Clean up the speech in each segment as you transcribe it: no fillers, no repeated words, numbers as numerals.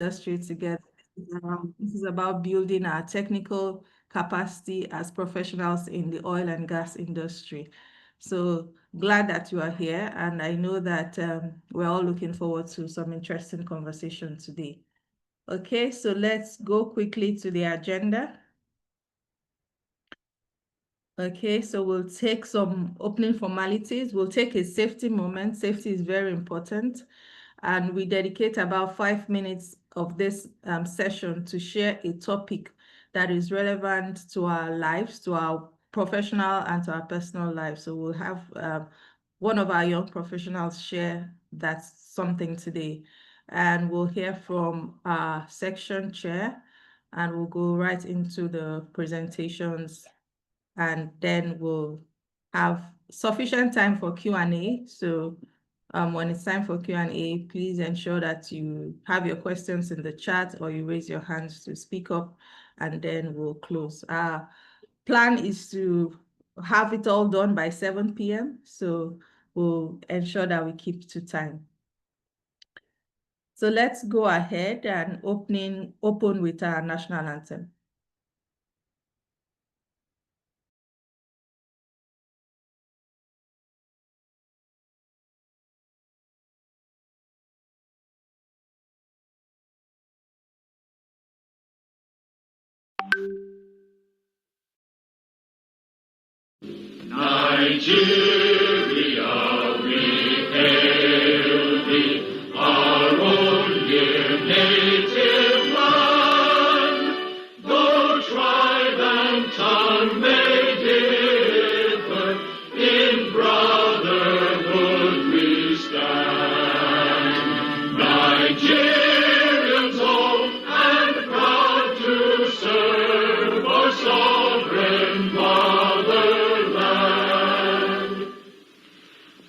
industry together. This is about building our technical capacity as professionals in the oil and gas industry. So glad that you are here, and I know that we're all looking forward to some interesting conversation today. Okay, so let's go quickly to the agenda. Okay, so we'll take some opening formalities. We'll take a safety moment. Safety is very important. And we dedicate about 5 minutes of this session to share a topic that is relevant to our lives, to our professional and to our personal lives. So we'll have one of our young professionals share that something today. And we'll hear from our section chair, and we'll go right into the presentations, and then we'll have sufficient time for Q&A. So when it's time for Q&A, please ensure that you have your questions in the chat or you raise your hands to speak up, and then we'll close. Our plan is to have it all done by 7 p.m. So we'll ensure that we keep to time. So let's go ahead and open with our national anthem. Nigeria, we hail thee, our own dear native land. Though tribe and tongue may differ, in brotherhood we stand. Nigerians old and proud to serve our sovereign motherland.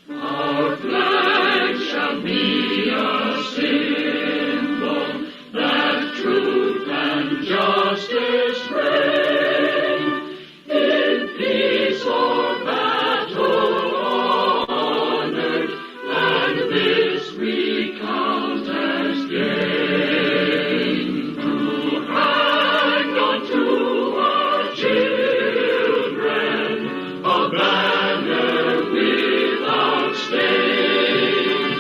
Our flag shall be a symbol that truth and justice reign. In peace or battle honored, and this we count as gain. To hang on to our children a banner without stain.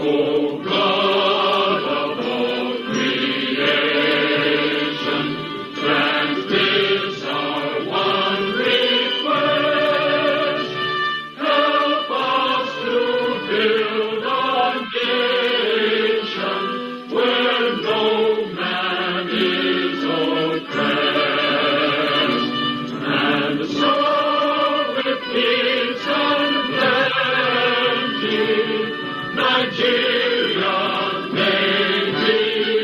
Oh God of all creation, grant this our one request. Help us to build a nation where no man is oppressed, and so with peace and plenty, Nigeria may be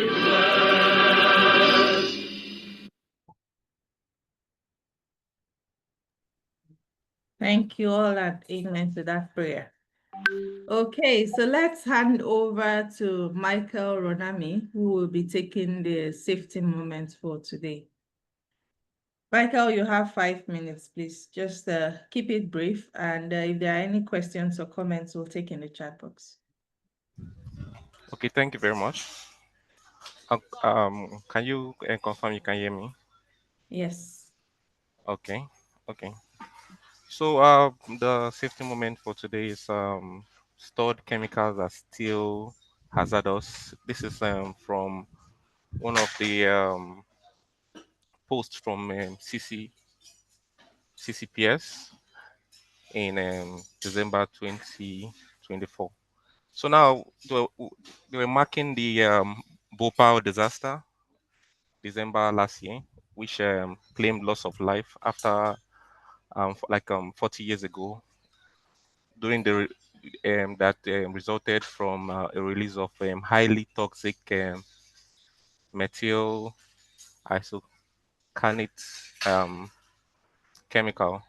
blessed. Thank you all, and amen to that prayer. Okay, so let's hand over to Michael Ronami, who will be taking the safety moment for today. Michael, you have 5 minutes, please. Just keep it brief, and if there are any questions or comments, we'll take in the chat box. Okay, thank you very much. Can you confirm you can hear me? Yes. Okay. So the safety moment for today is stored chemicals are still hazardous. This is from one of the posts from CCPS in December 2024. So now they were marking the Bhopal disaster December last year, which claimed loss of life after 40 years ago, during the that resulted from a release of highly toxic methyl isocanate chemical,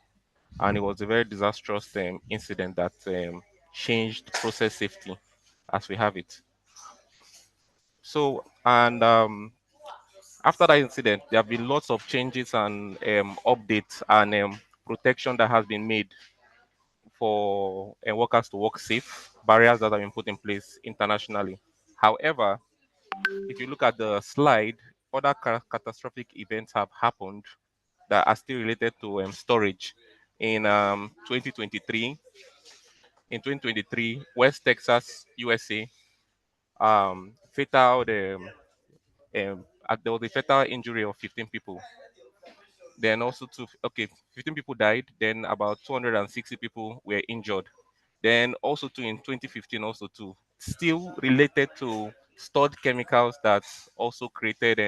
and it was a very disastrous incident that changed process safety as we have it. So, and after that incident, there have been lots of changes and updates and protection that has been made for workers to work safe, barriers that have been put in place internationally. However, if you look at the slide, other catastrophic events have happened that are still related to storage. In 2023, West Texas, USA, fatal there was a fatal injury of 15 people. Then also 15 people died. Then about 260 people were injured. Then also too in 2015 also too, still related to stored chemicals that also created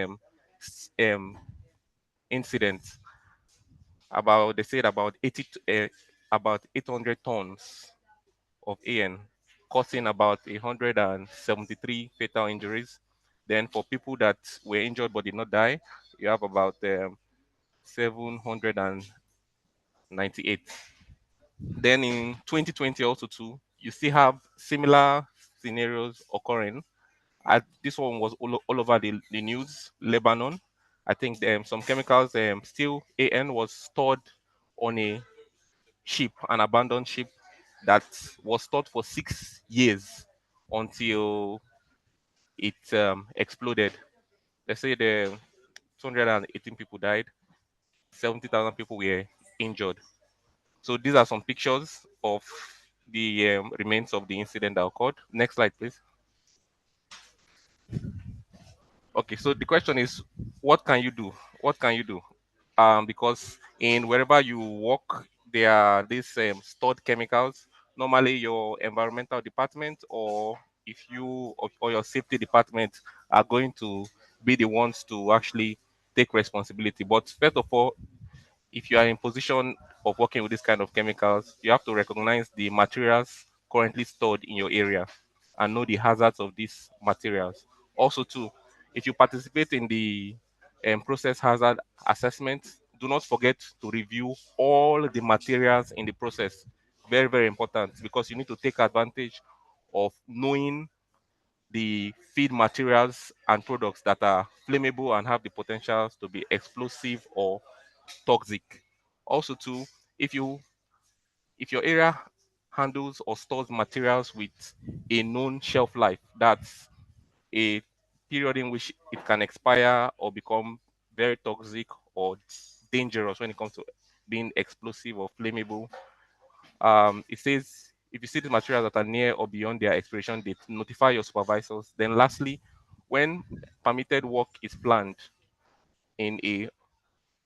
incidents. They said about 800 tons of AN, causing about 173 fatal injuries. Then for people that were injured but did not die, you have about 798. Then in 2020 also too, you still have similar scenarios occurring. This one was all over the news. Lebanon, I think some chemicals, still AN was stored on a ship, an abandoned ship that was stored for 6 years until it exploded. They say the 218 people died, 70,000 people were injured. So these are some pictures of the remains of the incident that occurred. Next slide, please. Okay, so the question is, what can you do? What can you do? Because in wherever you work, there are these stored chemicals. Normally, your environmental department or if you or your safety department are going to be the ones to actually take responsibility. But first of all, if you are in position of working with this kind of chemicals, you have to recognize the materials currently stored in your area and know the hazards of these materials. Also, too, if you participate in the process hazard assessment, do not forget to review all the materials in the process. Very, very important because you need to take advantage of knowing the feed materials and products that are flammable and have the potential to be explosive or toxic. Also, too, if your area handles or stores materials with a known shelf life, that's a period in which it can expire or become very toxic or dangerous when it comes to being explosive or flammable. It says if you see the materials that are near or beyond their expiration date, notify your supervisors. Then, lastly, when permitted work is planned in a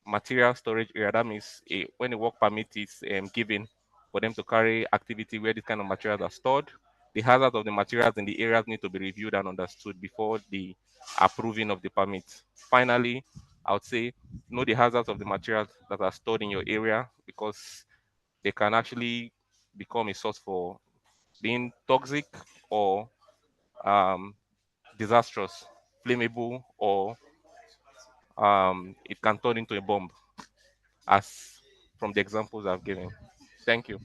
material storage area, that means when a work permit is given for them to carry activity where this kind of materials are stored, the hazards of the materials in the areas need to be reviewed and understood before the approving of the permit. Finally, I would say know the hazards of the materials that are stored in your area because they can actually become a source for being toxic or disastrous, flammable, or it can turn into a bomb, as from the examples I've given. Thank you.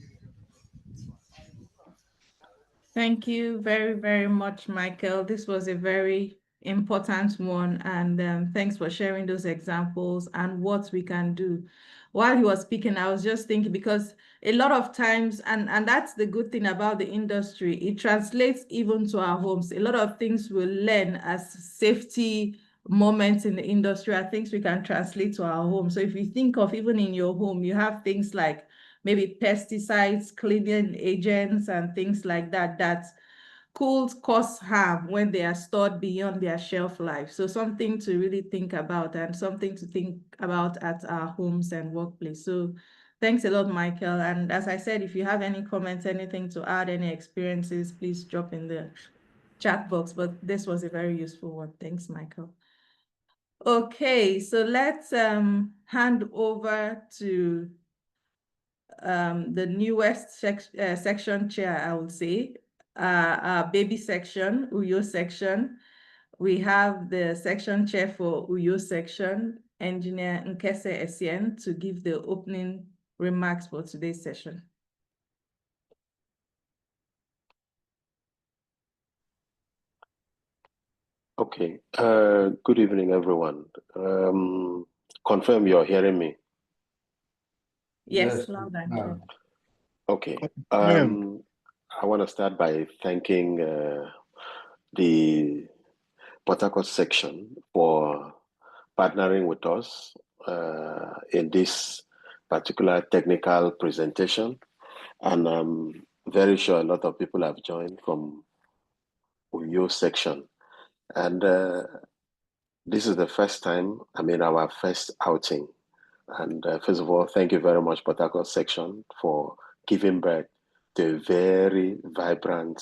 Thank you very, very much, Michael. This was a very important one, and thanks for sharing those examples and what we can do. While he was speaking, I was just thinking, because a lot of times, and that's the good thing about the industry, it translates even to our homes. A lot of things we'll learn as safety moments in the industry are things we can translate to our home. So if you think of even in your home, you have things like maybe pesticides, cleaning agents, and things like that that could cause harm when they are stored beyond their shelf life. So something to really think about and something to think about at our homes and workplace. So thanks a lot, Michael. And as I said, if you have any comments, anything to add, any experiences, please drop in the chat box. But this was a very useful one. Thanks, Michael. Okay, so let's hand over to the newest section chair, I would say, our baby section, Uyo section. We have the section chair for Uyo section, Engineer Nkese Essien, to give the opening remarks for today's session. Okay. Good evening, everyone. Confirm you're hearing me. Yes, loud and clear. Okay. I want to start by thanking the Port Harcourt section for partnering with us in this particular technical presentation. And I'm very sure a lot of people have joined from Uyo section. And this is the first time, our first outing. And first of all, thank you very much, Port Harcourt section, for giving birth to a very vibrant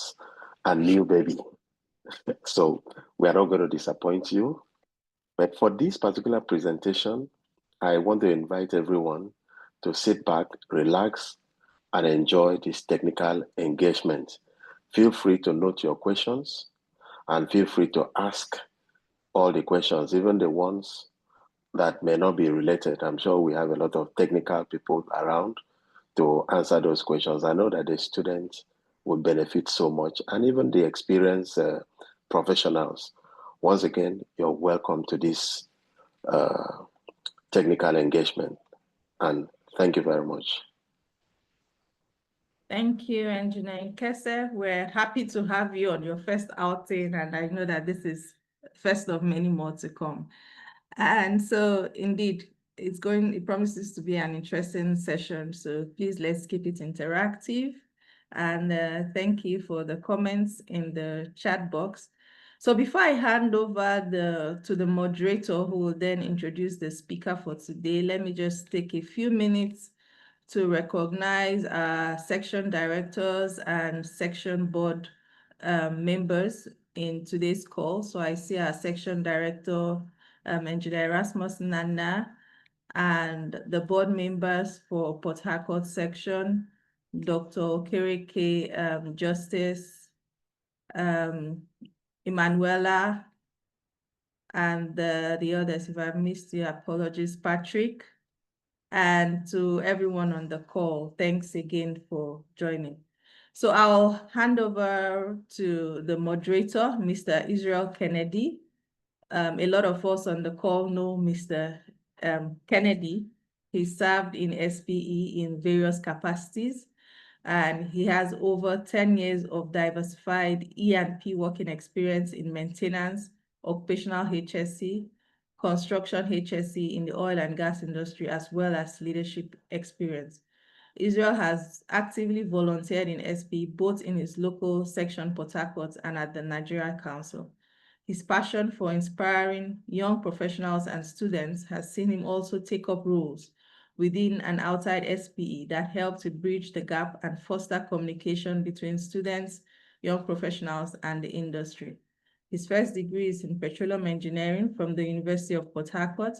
and new baby. So we are not going to disappoint you. But for this particular presentation, I want to invite everyone to sit back, relax, and enjoy this technical engagement. Feel free to note your questions and feel free to ask all the questions, even the ones that may not be related. I'm sure we have a lot of technical people around to answer those questions. I know that the students will benefit so much, and even the experienced professionals. Once again, you're welcome to this technical engagement, and thank you very much. Thank you, Engineer Nkese. We're happy to have you on your first outing, and I know that this is first of many more to come. And so indeed, it promises to be an interesting session. So please, let's keep it interactive. And thank you for the comments in the chat box. So before I hand over to the moderator, who will then introduce the speaker for today, let me just take a few minutes to recognize our section directors and section board members in today's call. So I see our section director, Engineer Erasmus Nana, and the board members for Port Harcourt section, Dr. Okereke Justice, Emanuela, and the others. If I've missed you, apologies, Patrick. And to everyone on the call, thanks again for joining. So I'll hand over to the moderator, Mr. Israel Kennedy. A lot of us on the call know Mr. Kennedy. He served in SPE in various capacities, and he has over 10 years of diversified E&P working experience in maintenance, occupational HSE, construction HSE in the oil and gas industry, as well as leadership experience. Israel has actively volunteered in SPE, both in his local section, Port Harcourt, and at the Nigeria Council. His passion for inspiring young professionals and students has seen him also take up roles within and outside SPE that help to bridge the gap and foster communication between students, young professionals, and the industry. His first degree is in petroleum engineering from the University of Port Harcourt,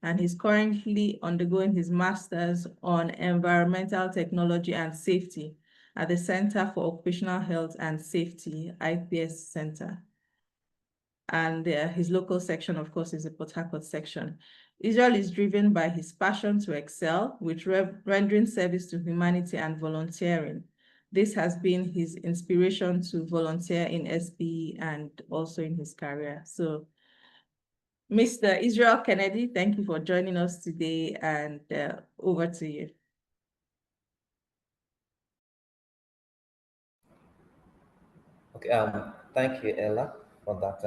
and he's currently undergoing his master's on environmental technology and safety at the Center for Occupational Health and Safety, IPS Center. And his local section, of course, is the Port Harcourt section. Israel is driven by his passion to excel, with rendering service to humanity and volunteering. This has been his inspiration to volunteer in SPE and also in his career. So, Mr. Israel Kennedy, thank you for joining us today, and over to you. Okay, thank you, Ella, for that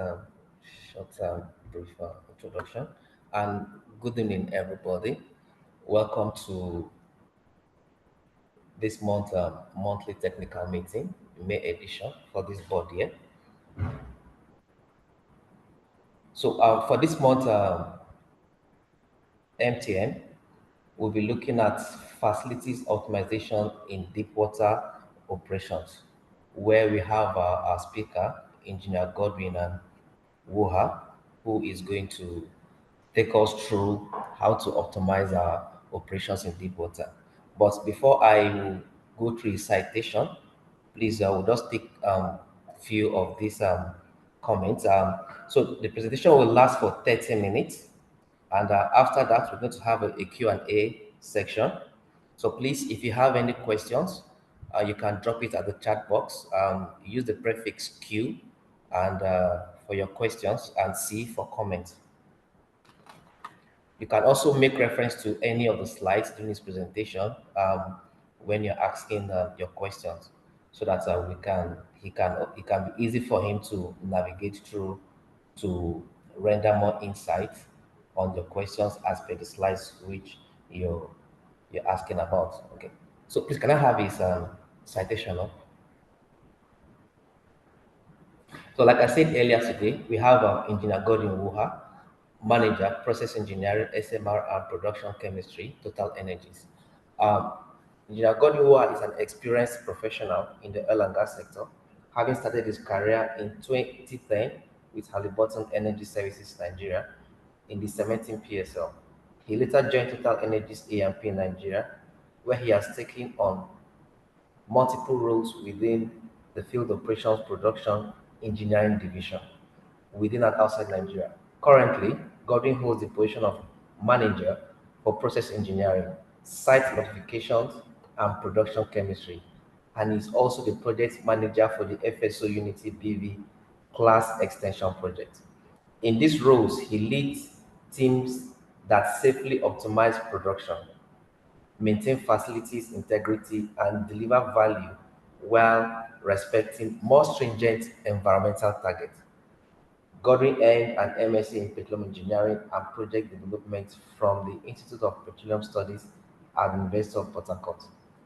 short, brief introduction. And good evening, everybody. Welcome to this monthly technical meeting, May edition for this board year. So for this month, MTN, we'll be looking at facilities optimization in deep water operations, where we have our speaker, Engineer Godwin and Woha, who is going to take us through how to optimize our operations in deep water. But before I will go through his citation, please, I will just take a few of these comments. So the presentation will last for 30 minutes. And after that, we're going to have a Q&A section. So please, if you have any questions, you can drop it at the chat box. Use the prefix Q and for your questions, and C for comments. You can also make reference to any of the slides during this presentation when you're asking your questions, so that it can be easy for him to navigate through to render more insight on your questions as per the slides which you're asking about. Okay. So please, can I have his citation up? So like I said earlier today, we have Engineer Gordon Wuha, Manager, Process Engineering, SMR, and Production Chemistry, Total Energies. Engineer Gordon Wuha is an experienced professional in the oil and gas sector, having started his career in 2010 with Halliburton Energy Services Nigeria in the cementing PSL. He later joined Total Energies AMP Nigeria, where he has taken on multiple roles within the field operations production engineering division within and outside Nigeria. Currently, Godwin holds the position of manager for process engineering, site modifications, and production chemistry, and is also the project manager for the FSO Unity BV class extension project. In these roles, he leads teams that safely optimize production, maintain facilities integrity, and deliver value while respecting more stringent environmental targets. Godwin earned an MSc in Petroleum Engineering and Project Development from the Institute of Petroleum Studies at the University of Port Harcourt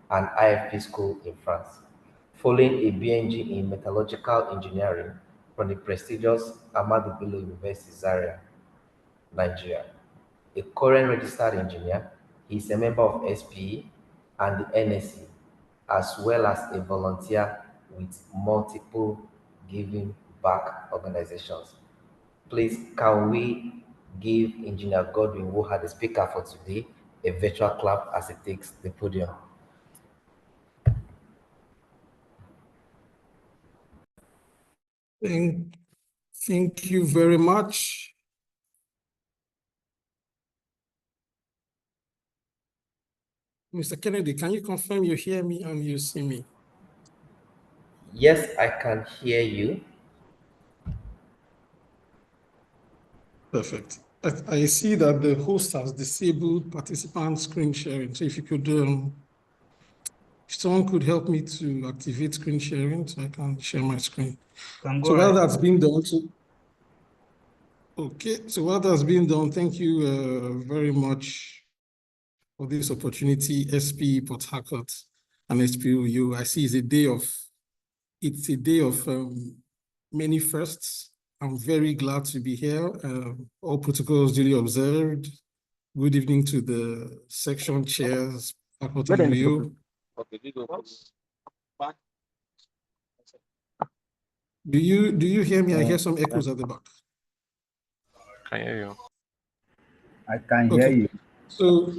and IFP School in France, following a BNG in Metallurgical Engineering from the prestigious Ahmadu Bello University, Zaria, Nigeria. A current registered engineer, he is a member of SPE and the NSE, as well as a volunteer with multiple giving back organizations. Please, can we give Engineer Godwin, who had the speaker for today, a virtual clap as he takes the podium? Thank you very much. Mr. Kennedy, can you confirm you hear me and you see me? Yes, I can hear you. Perfect. I see that the host has disabled participant screen sharing. So if you could, if someone could help me to activate screen sharing so I can share my screen. So while that's being done, so while that's being done, thank you very much for this opportunity, SPE Port Harcourt and SPOU. I see it's a day of many firsts. I'm very glad to be here. All protocols duly observed. Good evening to the section chairs, Harcourt and Rio. Do you hear me? I hear some echoes at the back. Can hear you. I can hear you. So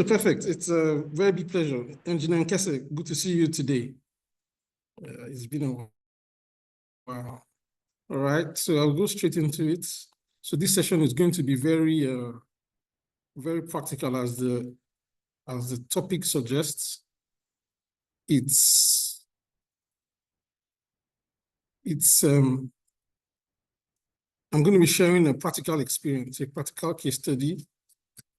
perfect. It's a very big pleasure. Engineer Nkese, good to see you today. It's been a while. All right, so I'll go straight into it. So this session is going to be very, very practical as the topic suggests. I'm going to be sharing a practical experience, a practical case study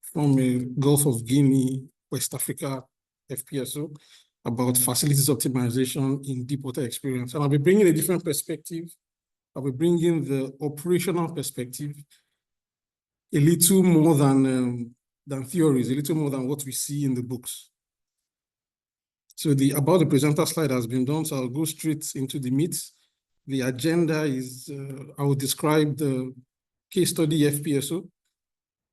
from a Gulf of Guinea, West Africa FPSO about facilities optimization in deepwater experience. And I'll be bringing a different perspective. I'll be bringing the operational perspective, a little more than theories, a little more than what we see in the books. So about the presenter slide has been done, so I'll go straight into the meat. The agenda is, I will describe the case study FPSO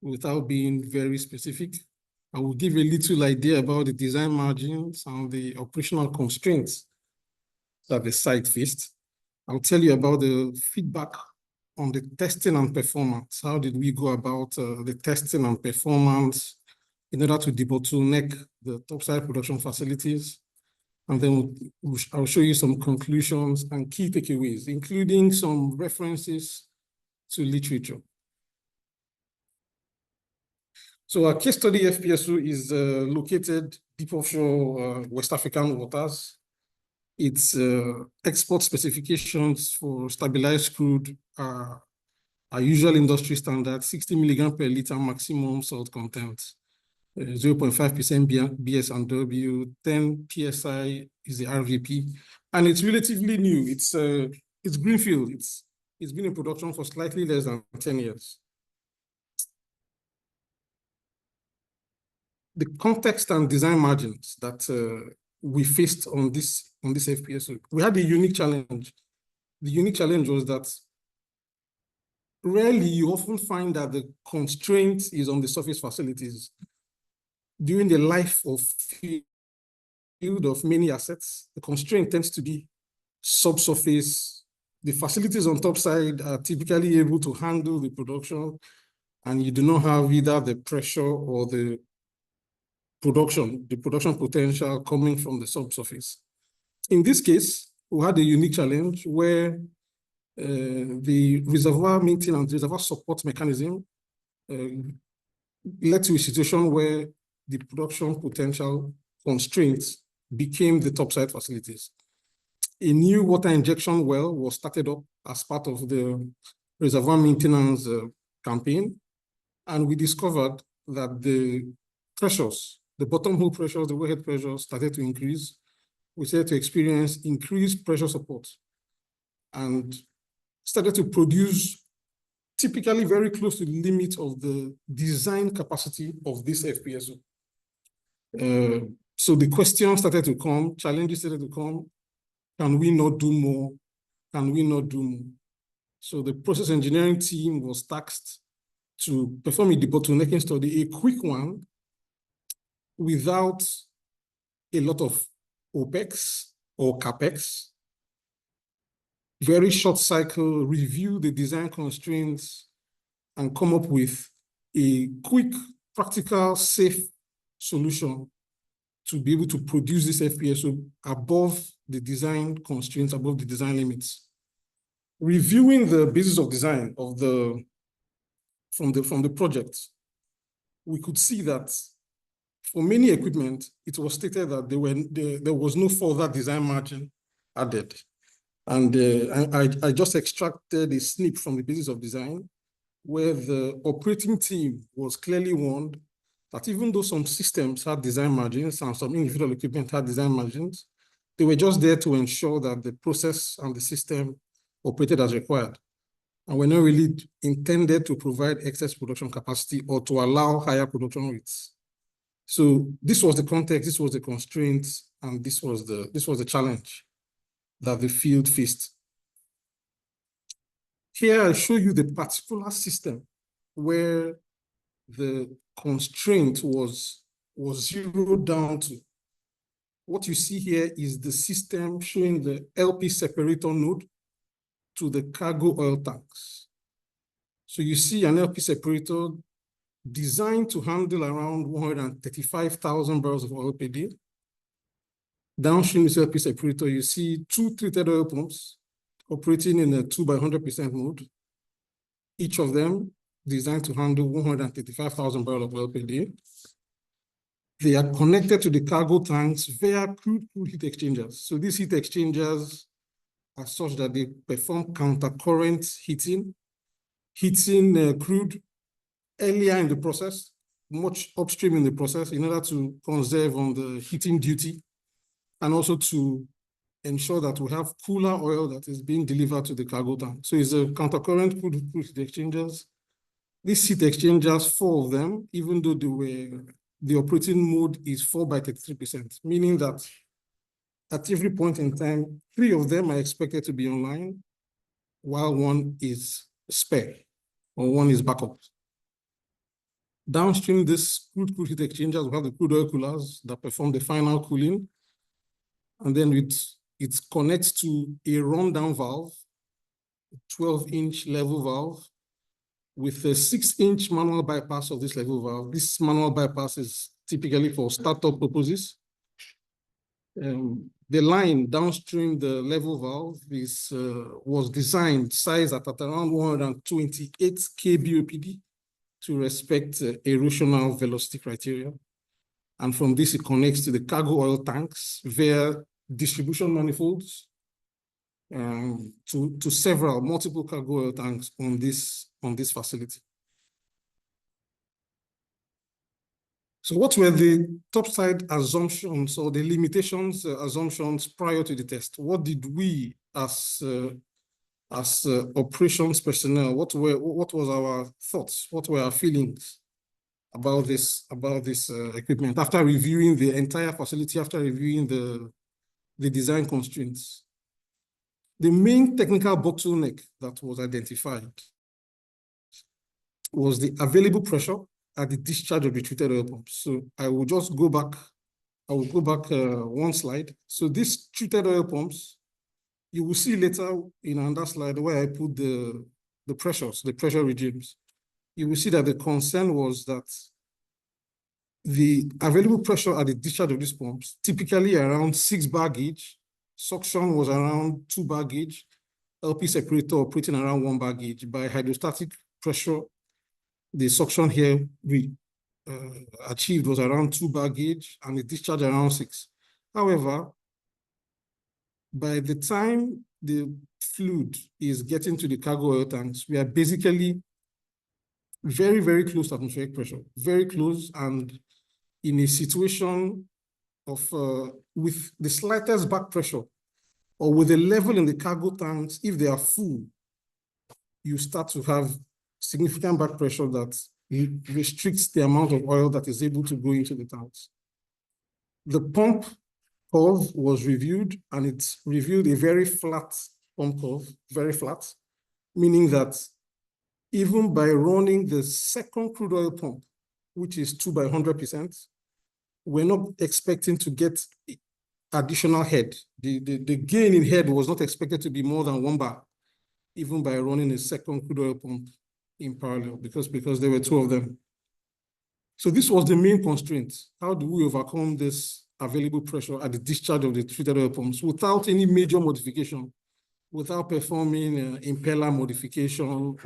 without being very specific. I will give a little idea about the design margins and the operational constraints that the site faced. I'll tell you about the feedback on the testing and performance. How did we go about the testing and performance in order to debottleneck the topside production facilities? And then I'll show you some conclusions and key takeaways, including some references to literature. So our case study FPSO is located deep offshore West African waters. Its export specifications for stabilized crude are usual industry standard, 60 milligram per liter maximum salt content, 0.5% BS&W, 10 PSI is the RVP, and it's relatively new. It's greenfield. It's been in production for slightly less than 10 years. The context and design margins that we faced on this FPSO, we had a unique challenge. The unique challenge was that rarely you often find that the constraint is on the surface facilities. During the life of field of many assets, the constraint tends to be subsurface. The facilities on top side are typically able to handle the production, and you do not have either the pressure or the production potential coming from the subsurface. In this case, we had a unique challenge where the reservoir maintenance, reservoir support mechanism led to a situation where the production potential constraints became the topside facilities. A new water injection well was started up as part of the reservoir maintenance campaign, and we discovered that the pressures, the bottom hole pressures, the wellhead pressures started to increase. We started to experience increased pressure support and started to produce typically very close to the limit of the design capacity of this FPSO. So the questions started to come, challenges started to come. Can we not do more? Can we not do more? So the process engineering team was tasked to perform a debottlenecking study, a quick one, without a lot of OPEX or CAPEX. Very short cycle, review the design constraints, and come up with a quick, practical, safe solution to be able to produce this FPSO above the design constraints, above the design limits. Reviewing the basis of design of from the project, we could see that for many equipment, it was stated that there was no further design margin added. And I just extracted a snip from the basis of design where the operating team was clearly warned that even though some systems had design margins and some individual equipment had design margins, they were just there to ensure that the process and the system operated as required, and were not really intended to provide excess production capacity or to allow higher production rates. So this was the context, this was the constraint, and this was the challenge that the field faced. Here I show you the particular system where the constraint was zeroed down to. What you see here is the system showing the LP separator node to the cargo oil tanks. So you see an LP separator designed to handle around 135,000 barrels of oil per day. Downstream is LP separator, you see two treated oil pumps operating in a 2x100% mode. Each of them designed to handle 135,000 barrels of oil per day. They are connected to the cargo tanks via crude heat exchangers. So these heat exchangers are such that they perform countercurrent heating crude earlier in the process, much upstream in the process, in order to conserve on the heating duty, and also to ensure that we have cooler oil that is being delivered to the cargo tank. So it's a countercurrent crude heat exchangers. These heat exchangers, 4 of them, even though the operating mode is 4x33%, meaning that at every point in time, 3 of them are expected to be online, while 1 is spare, or 1 is backup. Downstream, this crude heat exchangers, we have the crude oil coolers that perform the final cooling. And then it connects to a rundown valve, 12-inch level valve, with a 6-inch manual bypass of this level valve. This manual bypass is typically for startup purposes. The line downstream the level valve was designed, sized at around 128 kBOPD to respect erosional velocity criteria. And from this, it connects to the cargo oil tanks via distribution manifolds to multiple cargo oil tanks on this facility. So what were the topside assumptions or the limitations, assumptions prior to the test? What did we as as operations personnel, what was our thoughts? What were our feelings about this equipment after reviewing the entire facility, after reviewing the design constraints? The main technical bottleneck that was identified was the available pressure at the discharge of the treated oil pumps. So I will just go back. I will go back one slide. So these treated oil pumps, you will see later in another slide where I put the pressures, the pressure regimes. You will see that the concern was that the available pressure at the discharge of these pumps, typically around 6 bar gauge, suction was around 2 bar gauge, LP separator operating around 1 bar gauge. By hydrostatic pressure, the suction here we achieved was around 2 bar gauge and the discharge around 6. However, by the time the fluid is getting to the cargo oil tanks, we are basically very, very close to atmospheric pressure, very close, and in a situation of with the slightest back pressure or with a level in the cargo tanks, if they are full, you start to have significant back pressure that restricts the amount of oil that is able to go into the tanks. The pump curve was reviewed, and it revealed a very flat pump curve, very flat, meaning that even by running the second crude oil pump, which is 2 by 100%, we're not expecting to get additional head. The gain in head was not expected to be more than 1 bar, even by running a second crude oil pump in parallel, because there were 2 of them. So this was the main constraint. How do we overcome this available pressure at the discharge of the treated oil pumps without any major modification, without performing impeller modification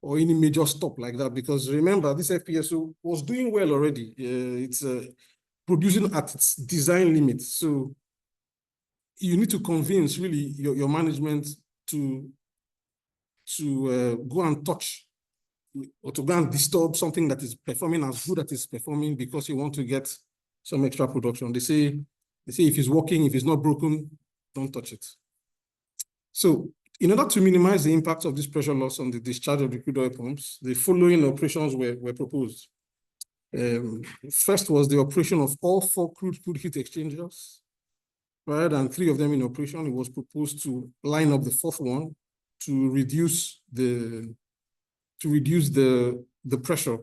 or any major stop like that? Because remember, this FPSO was doing well already. It's producing at its design limits. So you need to convince really your management to go and touch or to go and disturb something that is performing as good as it's performing because you want to get some extra production. They say if it's working, if it's not broken, don't touch it. So in order to minimize the impact of this pressure loss on the discharge of the crude oil pumps, the following operations were proposed. First was the operation of all 4 crude heat exchangers. Rather than 3 of them in operation, it was proposed to line up the 4th one to reduce the pressure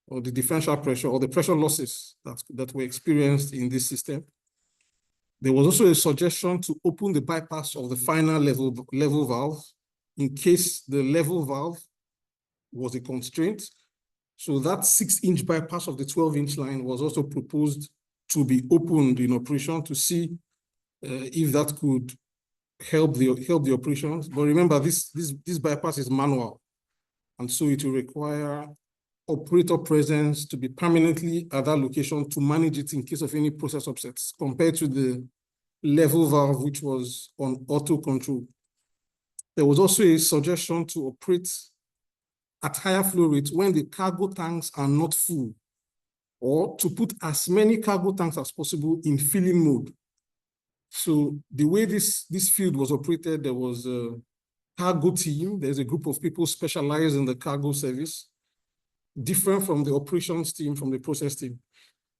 or the differential pressure or the pressure losses that were experienced in this system. There was also a suggestion to open the bypass of the final level valve in case the level valve was a constraint. So that 6-inch bypass of the 12-inch line was also proposed to be opened in operation to see if that could help the operations. But remember, this bypass is manual, and so it will require operator presence to be permanently at that location to manage it in case of any process upsets, compared to the level valve, which was on auto control. There was also a suggestion to operate at higher flow rates when the cargo tanks are not full, or to put as many cargo tanks as possible in filling mode. So the way this field was operated, there was a cargo team. There's a group of people specialized in the cargo service, different from the operations team, from the process team.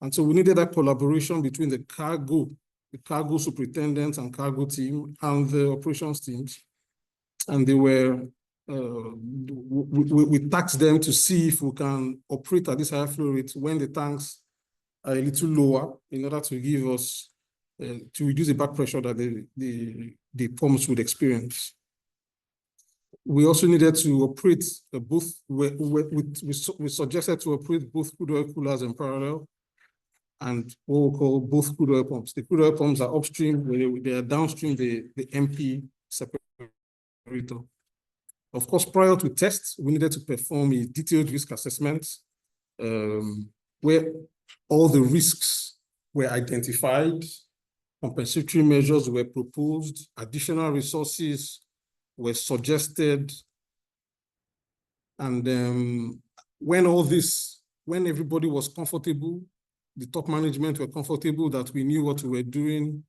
And so we needed that collaboration between the cargo superintendents and cargo team and the operations teams. And they were, we tasked them to see if we can operate at this higher flow rate when the tanks are a little lower, in order to give us, to reduce the back pressure that the pumps would experience. We also needed to operate both, we suggested to operate both crude oil coolers in parallel, and what we call both crude oil pumps. The crude oil pumps are upstream, they are downstream, the MP separator. Of course, prior to tests, we needed to perform a detailed risk assessment where all the risks were identified, compensatory measures were proposed, additional resources were suggested. And when everybody was comfortable, the top management were comfortable that we knew what we were doing,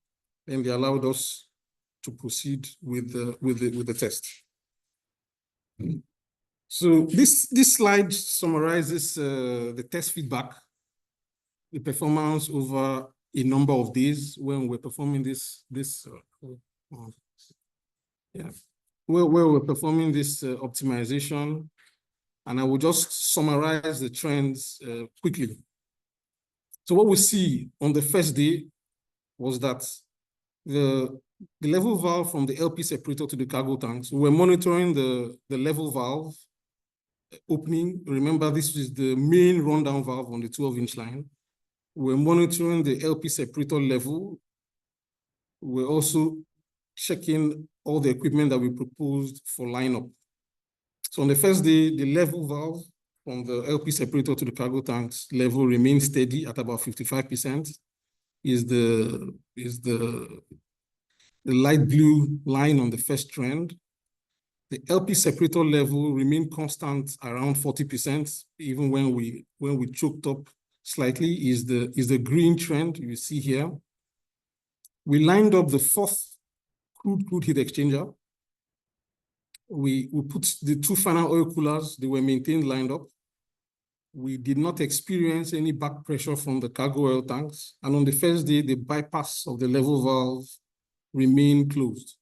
and they allowed us to proceed with the test. So this slide summarizes the test feedback, the performance over a number of days when we're performing this optimization, and I will just summarize the trends quickly. So what we see on the first day was that the level valve from the LP separator to the cargo tanks, we were monitoring the level valve opening. Remember, this is the main rundown valve on the 12-inch line. We're monitoring the LP separator level. We're also checking all the equipment that we proposed for lineup. So on the first day, the level valve from the LP separator to the cargo tanks level remains steady at about 55%. Is the light blue line on the first trend. The LP separator level remained constant around 40%, even when we choked up slightly, is the green trend you see here. We lined up the fourth crude heat exchanger. We put the two final oil coolers, they were maintained lined up. We did not experience any back pressure from the cargo oil tanks. And on the first day, the bypass of the level valve remained closed.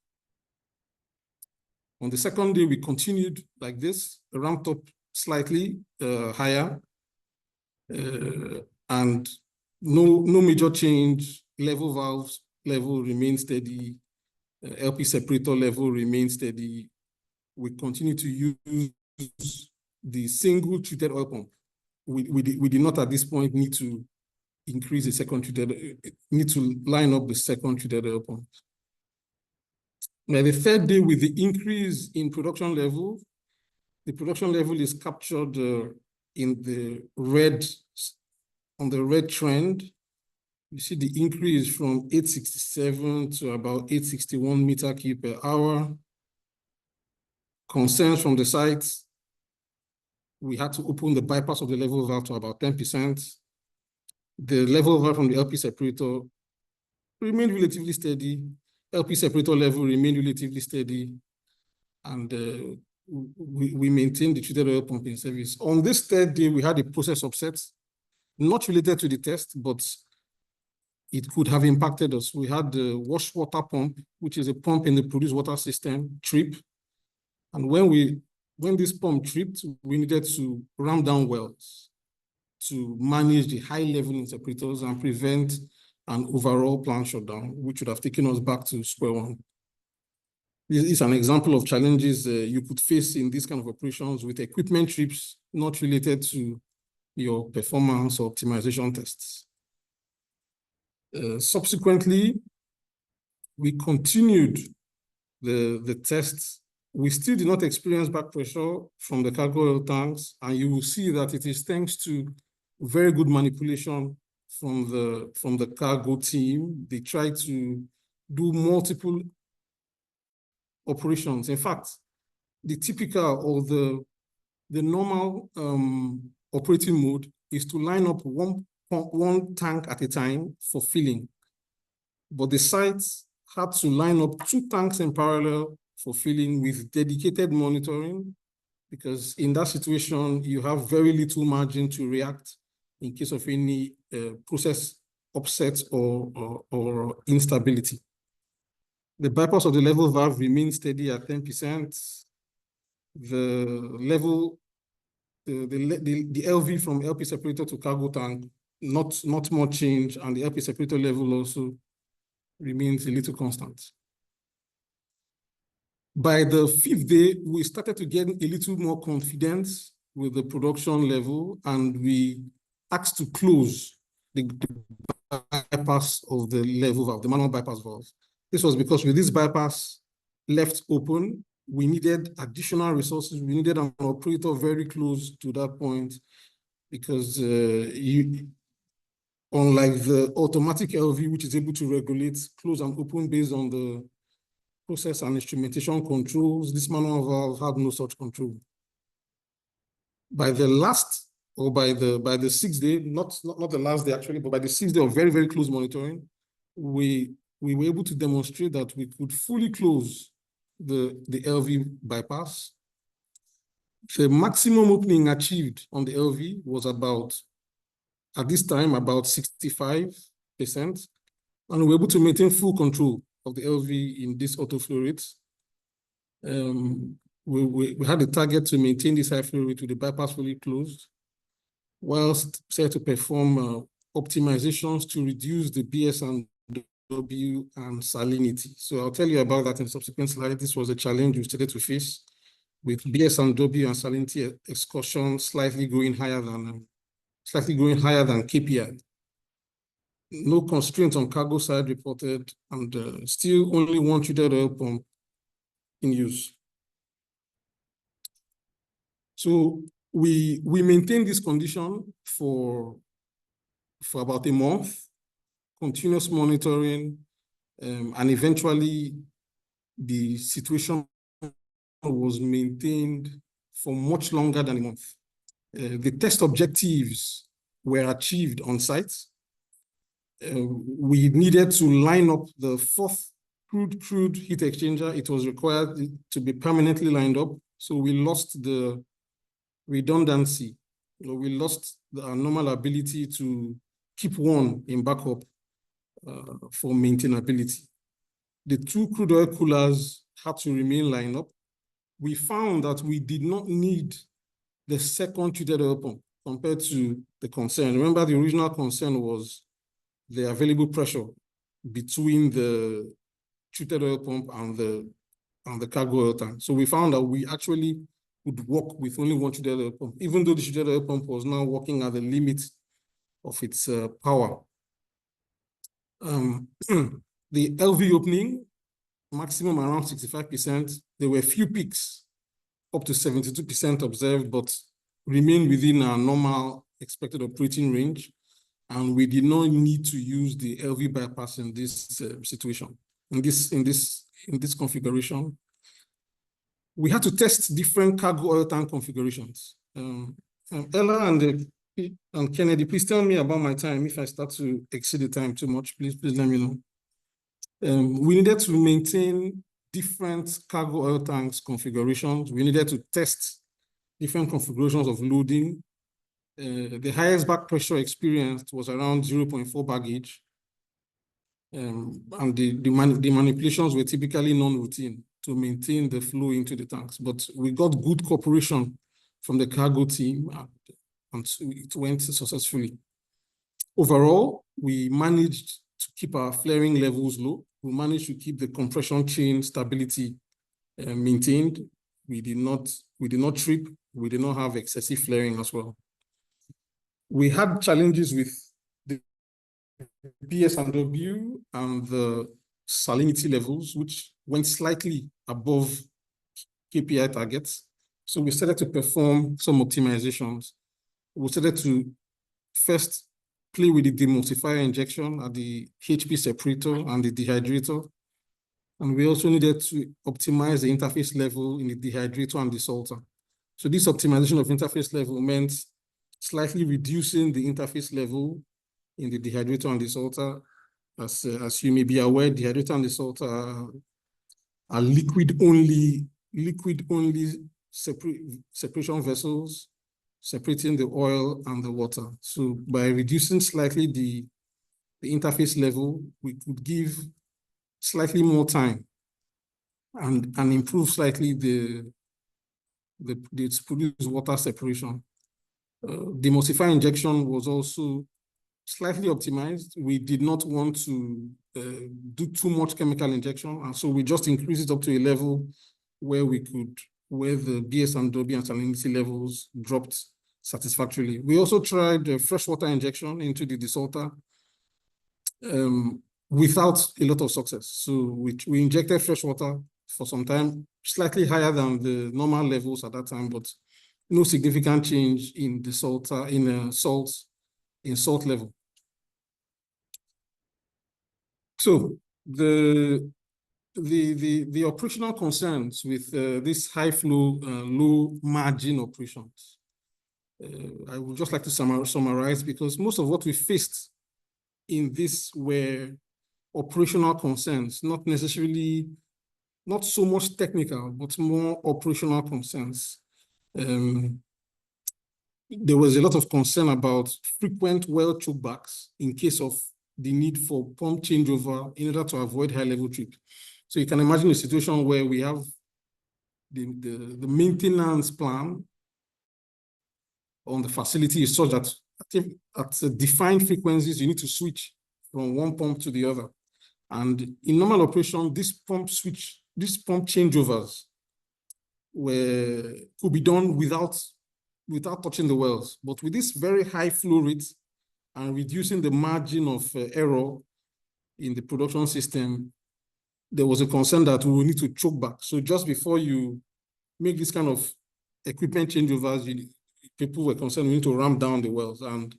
On the second day, we continued like this, ramped up slightly higher, and no major change. Level valves level remained steady. LP separator level remained steady. We continue to use the single treated oil pump. We did not at this point need to increase the second treated, need to line up the second treated oil pump. Now, the third day, with the increase in production level, the production level is captured in the red, on the red trend. You see the increase from 867 to about 861 meter cube per hour. Concerns from the site, we had to open the bypass of the level valve to about 10%. The level valve from the LP separator remained relatively steady. LP separator level remained relatively steady, and we maintained the treated oil pump in service. On this third day, we had a process upset, not related to the test, but it could have impacted us. We had the wash water pump, which is a pump in the produced water system, trip. And when this pump tripped, we needed to ram down wells to manage the high level in separators and prevent an overall plant shutdown, which would have taken us back to square one. This is an example of challenges you could face in these kind of operations with equipment trips not related to your performance or optimization tests. Subsequently, we continued the tests. We still did not experience back pressure from the cargo oil tanks, and you will see that it is thanks to very good manipulation from the cargo team. They try to do multiple operations. In fact, the typical or the normal operating mode is to line up one tank at a time for filling. But the sites had to line up two tanks in parallel for filling with dedicated monitoring, because in that situation, you have very little margin to react in case of any process upset or instability. The bypass of the level valve remains steady at 10%. The level, the LV from LP separator to cargo tank, not more change, and the LP separator level also remains a little constant. By the fifth day, we started to get a little more confidence with the production level, and we asked to close the bypass of the level valve, the manual bypass valve. This was because with this bypass left open, we needed additional resources. We needed an operator very close to that point, because unlike the automatic LV, which is able to regulate close and open based on the process and instrumentation controls, this manual valve had no such control. By the last, or by the sixth day, not the last day actually, but by the sixth day of very, very close monitoring, we were able to demonstrate that we could fully close the LV bypass. The maximum opening achieved on the LV was about, at this time, about 65%. And we were able to maintain full control of the LV in this auto flow rate. We had a target to maintain this high flow rate with the bypass fully closed, whilst set to perform optimizations to reduce the BS and W and salinity. So I'll tell you about that in subsequent slides. This was a challenge we started to face with BS and W and salinity excursion slightly going higher than KPI. No constraints on cargo side reported, and still only one treated oil pump in use. So we maintained this condition for about a month, continuous monitoring, and eventually the situation was maintained for much longer than a month. The test objectives were achieved on site. We needed to line up the fourth crude heat exchanger. It was required to be permanently lined up. So we lost the redundancy. We lost our normal ability to keep one in backup for maintainability. The two crude oil coolers had to remain lined up. We found that we did not need the second treated oil pump compared to the concern. Remember, the original concern was the available pressure between the treated oil pump and the cargo oil tank. So we found that we actually would work with only one treated oil pump, even though the treated oil pump was now working at the limit of its power. The LV opening, maximum around 65%. There were few peaks, up to 72% observed, but remain within our normal expected operating range. And we did not need to use the LV bypass in this situation, in this configuration. We had to test different cargo oil tank configurations. Ella and Kennedy, please tell me about my time. If I start to exceed the time too much, please let me know. We needed to maintain different cargo oil tanks configurations. We needed to test different configurations of loading. The highest back pressure experienced was around 0.4 baggage. And the manipulations were typically non-routine to maintain the flow into the tanks. But we got good cooperation from the cargo team, and it went successfully. Overall, we managed to keep our flaring levels low. We managed to keep the compression chain stability maintained. We did not trip. We did not have excessive flaring as well. We had challenges with the PS&W and the salinity levels, which went slightly above KPI targets. So we started to perform some optimizations. We started to first play with the demulsifier injection at the HP separator and the dehydrator. And we also needed to optimize the interface level in the dehydrator and the salter. So this optimization of interface level meant slightly reducing the interface level in the dehydrator and the salter. As you may be aware, dehydrator and the salter are liquid-only separation vessels, separating the oil and the water. So by reducing slightly the interface level, we could give slightly more time and improve slightly the produced water separation. Demulsifier injection was also slightly optimized. We did not want to do too much chemical injection, and so we just increased it up to a level where the BS and W and salinity levels dropped satisfactorily. We also tried freshwater injection into the desalter without a lot of success. So we injected freshwater for some time, slightly higher than the normal levels at that time, but no significant change in the salt level. So the operational concerns with this high flow, low margin operations, I would just like to summarize, because most of what we faced in this were operational concerns, not so much technical, but more operational concerns. There was a lot of concern about frequent well chokebacks in case of the need for pump changeover in order to avoid high-level trip. So you can imagine a situation where we have the maintenance plan on the facility is such that at defined frequencies, you need to switch from one pump to the other. And in normal operation, these pump changeovers could be done without touching the wells. But with this very high flow rate and reducing the margin of error in the production system, there was a concern that we will need to choke back. So just before you make this kind of equipment changeovers, people were concerned we need to ramp down the wells. And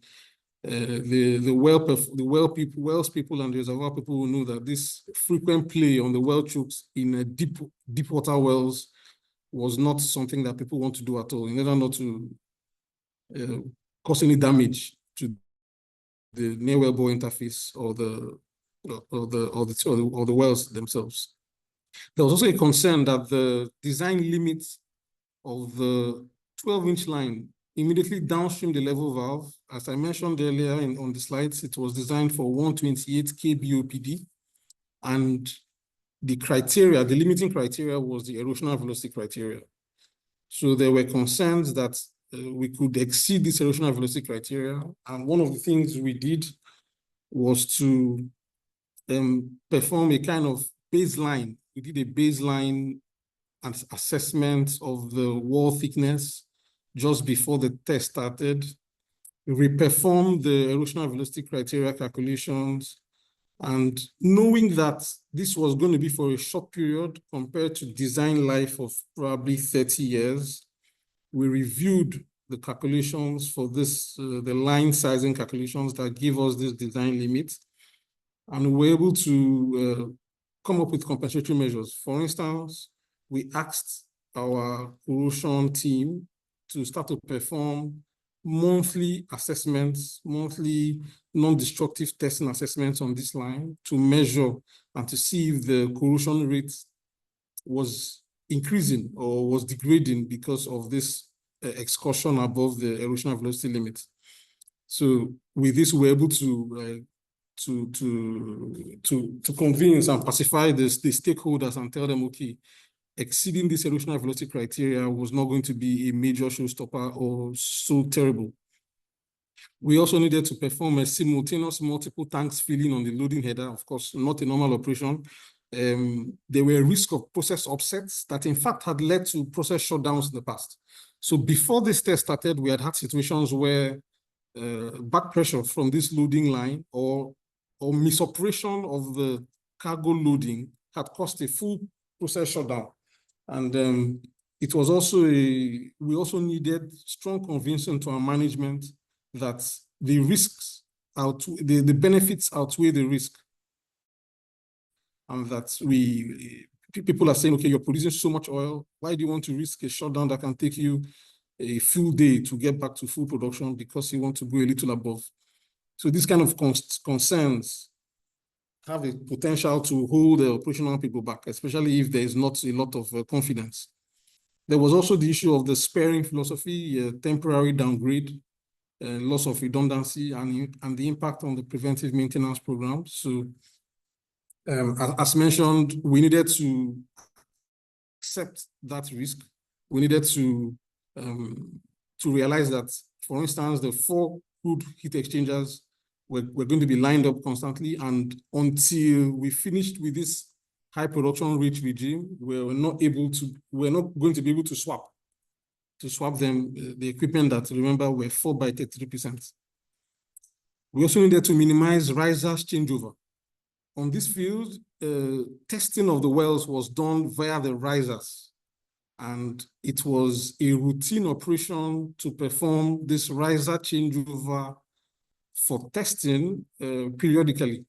the wells people and the reservoir people will know that this frequent play on the well chokes in deep water wells was not something that people want to do at all, in order not to cause any damage to the near wellbore interface or the wells themselves. There was also a concern that the design limits of the 12-inch line immediately downstream the level valve. As I mentioned earlier on the slides, it was designed for 128 kBOPD, and the limiting criteria was the erosional velocity criteria. So there were concerns that we could exceed this erosional velocity criteria, and one of the things we did was to perform a kind of baseline. We did a baseline assessment of the wall thickness just before the test started. We performed the erosional velocity criteria calculations, and knowing that this was going to be for a short period compared to design life of probably 30 years, we reviewed the calculations for this, the line sizing calculations that give us this design limit, and we were able to come up with compensatory measures. For instance, we asked our corrosion team to start to perform monthly assessments, monthly non-destructive testing assessments on this line to measure and to see if the corrosion rate was increasing or was degrading because of this excursion above the erosional velocity limit. So with this, we're able to convince and pacify the stakeholders and tell them, okay, exceeding this erosional velocity criteria was not going to be a major showstopper or so terrible. We also needed to perform a simultaneous multiple tanks filling on the loading header, of course, not a normal operation. There were risks of process upsets that in fact had led to process shutdowns in the past. So before this test started, we had situations where back pressure from this loading line or misoperation of the cargo loading had caused a full process shutdown. And it was also we also needed strong convincing to our management that the risks the benefits outweigh the risk. And that people are saying, okay, you're producing so much oil, why do you want to risk a shutdown that can take you a full day to get back to full production because you want to go a little above? So these kind of concerns have a potential to hold the operational people back, especially if there is not a lot of confidence. There was also the issue of the sparing philosophy, temporary downgrade, loss of redundancy, and the impact on the preventive maintenance program. So as mentioned, we needed to accept that risk. We needed to realize that, for instance, the 4 crude heat exchangers were going to be lined up constantly, and until we finished with this high production rate regime, we're not going to be able to swap them, the equipment that, remember, were 4 by 33%. We also needed to minimize risers changeover. On this field, testing of the wells was done via the risers, and it was a routine operation to perform this riser changeover for testing periodically.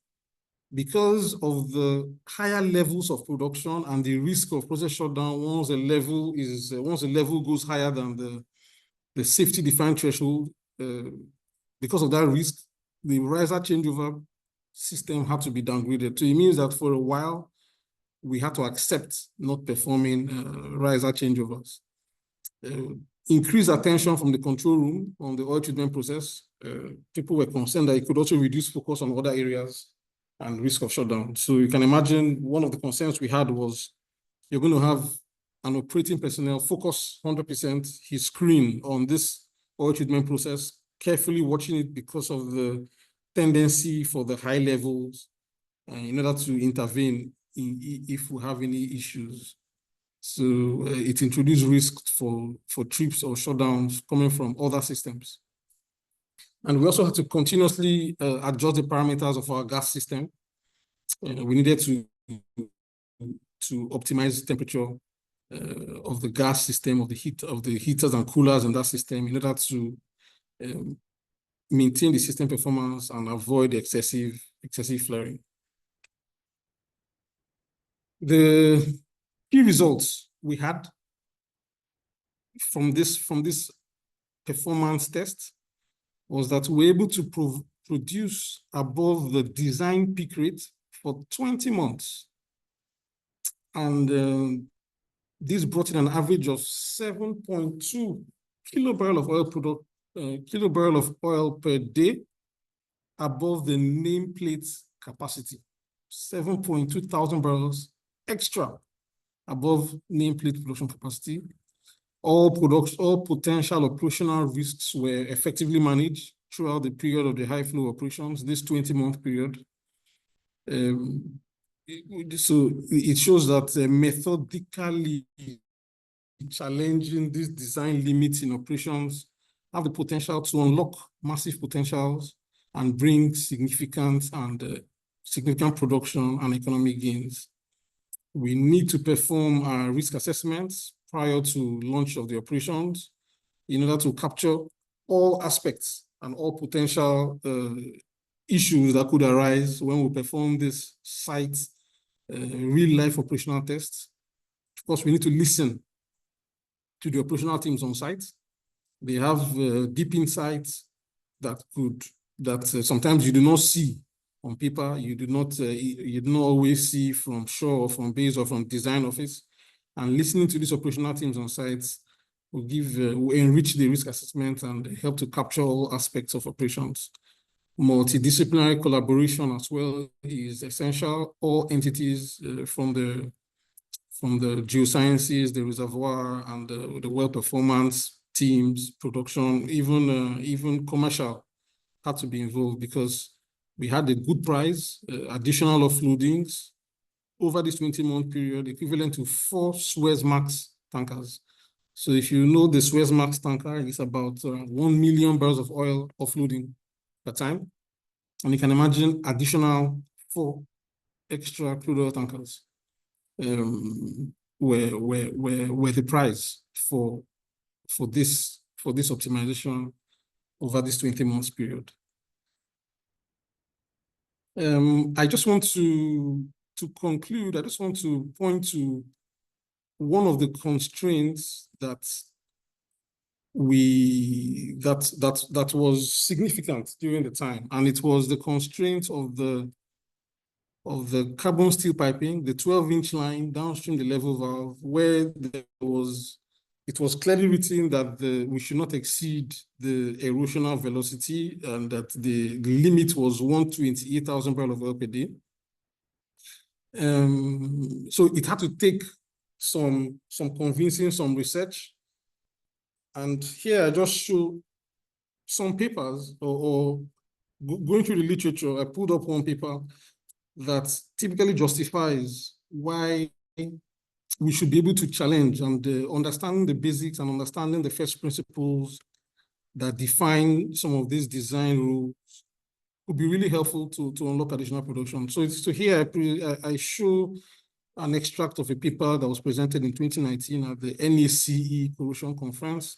Because of the higher levels of production and the risk of process shutdown once the level goes higher than the safety defined threshold, because of that risk, the riser changeover system had to be downgraded. So it means that for a while, we had to accept not performing riser changeovers. increased attention from the control room on the oil treatment process. People were concerned that it could also reduce focus on other areas and risk of shutdown. So you can imagine one of the concerns we had was you're going to have an operating personnel focus 100% his screen on this oil treatment process, carefully watching it because of the tendency for the high levels in order to intervene if we have any issues. So it introduced risks for trips or shutdowns coming from other systems. And we also had to continuously adjust the parameters of our gas system. We needed to optimize the temperature of the gas system, of the heaters and coolers in that system in order to maintain the system performance and avoid excessive flaring. The key results we had from this performance test was that we're able to produce above the design peak rate for 20 months. And this brought in an average of 7.2 kilobarrel of oil per day above the nameplate capacity. 7.2 thousand barrels extra above nameplate production capacity. All potential operational risks were effectively managed throughout the period of the high flow operations, this 20-month period. So it shows that methodically challenging these design limits in operations have the potential to unlock massive potentials and bring significant production and economic gains. We need to perform our risk assessments prior to launch of the operations in order to capture all aspects and all potential issues that could arise when we perform this site real-life operational tests. Of course, we need to listen to the operational teams on site. They have deep insights that sometimes you do not see on paper. You do not always see from shore or from base or from design office. And listening to these operational teams on sites will enrich the risk assessment and help to capture all aspects of operations. Multidisciplinary collaboration as well is essential. All entities from the geosciences, the reservoir, and the well performance teams, production, even commercial had to be involved because we had a good price, additional offloadings over this 20-month period, equivalent to 4 Suezmax tankers. So if you know the Suezmax tanker is about 1 million barrels of oil offloading per time. And you can imagine additional 4 extra crude oil tankers were the price for this optimization over this 20 months period. I just want to conclude. I just want to point to one of the constraints that was significant during the time, and it was the constraint of the carbon steel piping, the 12-inch line downstream the level valve, where it was clearly written that we should not exceed the erosional velocity and that the limit was 128,000 barrels of oil per day. So it had to take some convincing, some research. And here I just show some papers or going through the literature. I pulled up one paper that typically justifies why we should be able to challenge and understanding the basics and understanding the first principles that define some of these design rules would be really helpful to unlock additional production. So here I show an extract of a paper that was presented in 2019 at the NACE Corrosion Conference,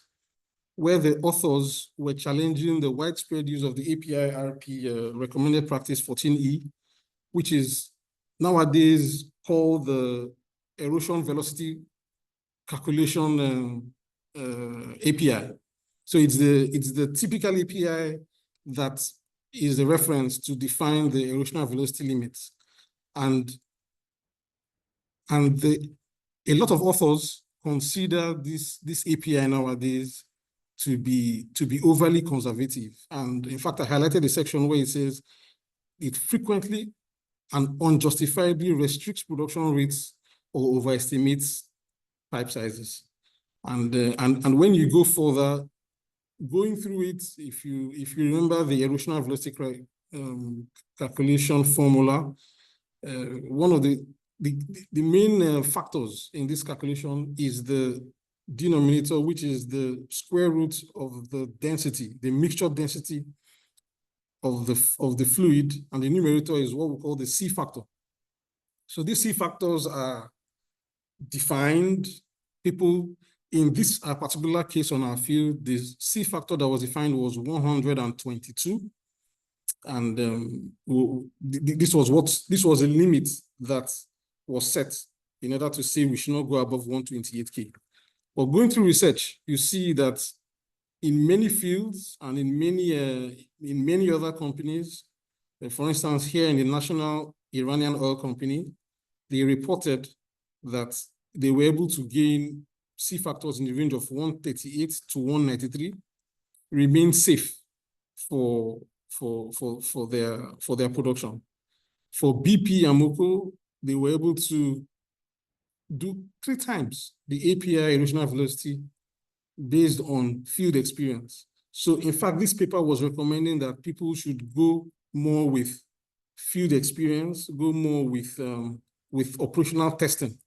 where the authors were challenging the widespread use of the API-RP recommended practice 14E, which is nowadays called the erosion velocity calculation API. So it's the typical API that is the reference to define the erosional velocity limits. And a lot of authors consider this API nowadays to be overly conservative. And in fact, I highlighted a section where it says it frequently and unjustifiably restricts production rates or overestimates pipe sizes. And when you go further, going through it, if you remember the erosional velocity calculation formula, one of the main factors in this calculation is the denominator, which is the square root of the density, the mixture density of the fluid, and the numerator is what we call the C factor. So these C factors are defined. People in this particular case on our field, the C factor that was defined was 122. And this was a limit that was set in order to say we should not go above 128K. But going through research, you see that in many fields and in many other companies, for instance, here in the National Iranian Oil Company, they reported that they were able to gain C factors in the range of 138 to 193, remain safe for their production. For BP and Amoco, they were able to do 3 times the API erosional velocity based on field experience. So in fact, this paper was recommending that people should go more with field experience, go more with operational testing,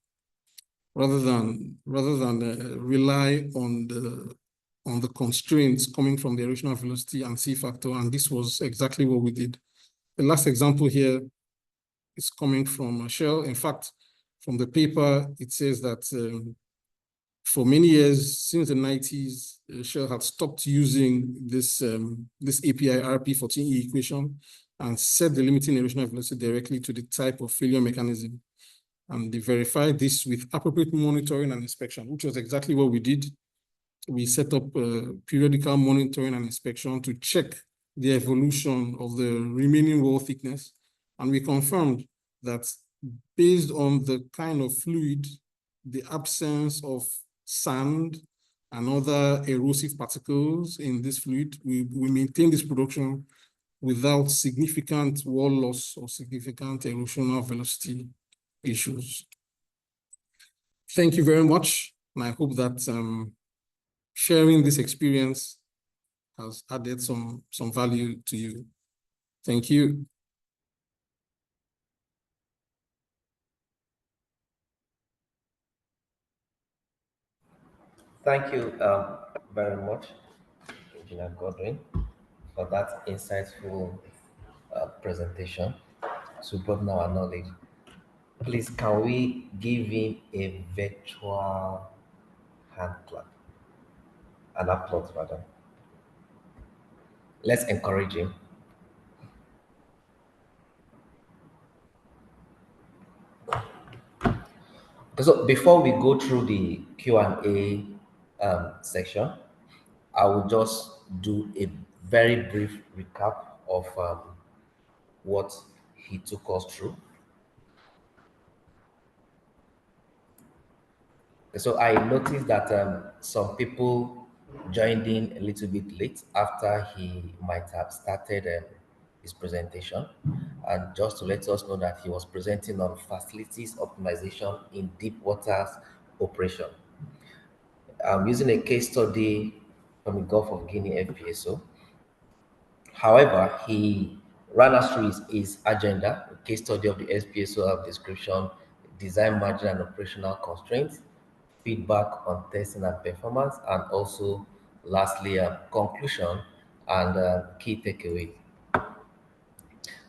rather than rely on the constraints coming from the erosional velocity and C factor, and this was exactly what we did. The last example here is coming from Shell. In fact, from the paper, it says that for many years, since the 90s, Shell had stopped using this API RP14E equation and set the limiting erosional velocity directly to the type of failure mechanism. And they verified this with appropriate monitoring and inspection, which was exactly what we did. We set up periodical monitoring and inspection to check the evolution of the remaining wall thickness. And we confirmed that based on the kind of fluid, the absence of sand and other erosive particles in this fluid, we maintain this production without significant wall loss or significant erosional velocity issues. Thank you very much. And I hope that sharing this experience has added some value to you. Thank you. Thank you very much, Engineer Godwin, for that insightful presentation to broaden our knowledge. Please, can we give him a virtual hand clap? An applause, rather. Let's encourage him. So before we go through the Q&A section, I will just do a very brief recap of what he took us through. So I noticed that some people joined in a little bit late after he might have started his presentation. And just to let us know that he was presenting on facilities optimization in deep waters operation. I'm using a case study from the Gulf of Guinea FPSO. However, he ran us through his agenda, a case study of the FPSO description, design margin and operational constraints, feedback on testing and performance, and also lastly, conclusion and key takeaways.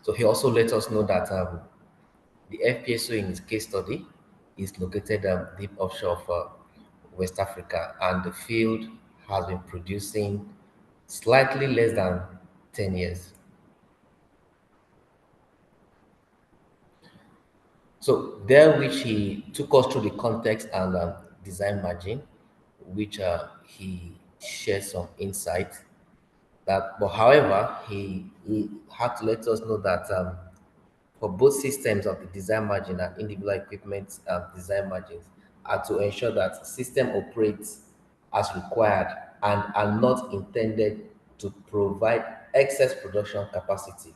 So he also let us know that the FPSO in his case study is located deep offshore of West Africa, and the field has been producing slightly less than 10 years. So there, which he took us through the context and design margin, which he shared some insight. But however, he had to let us know that for both systems of the design margin and individual equipment design margins, are to ensure that system operates as required and are not intended to provide excess production capacity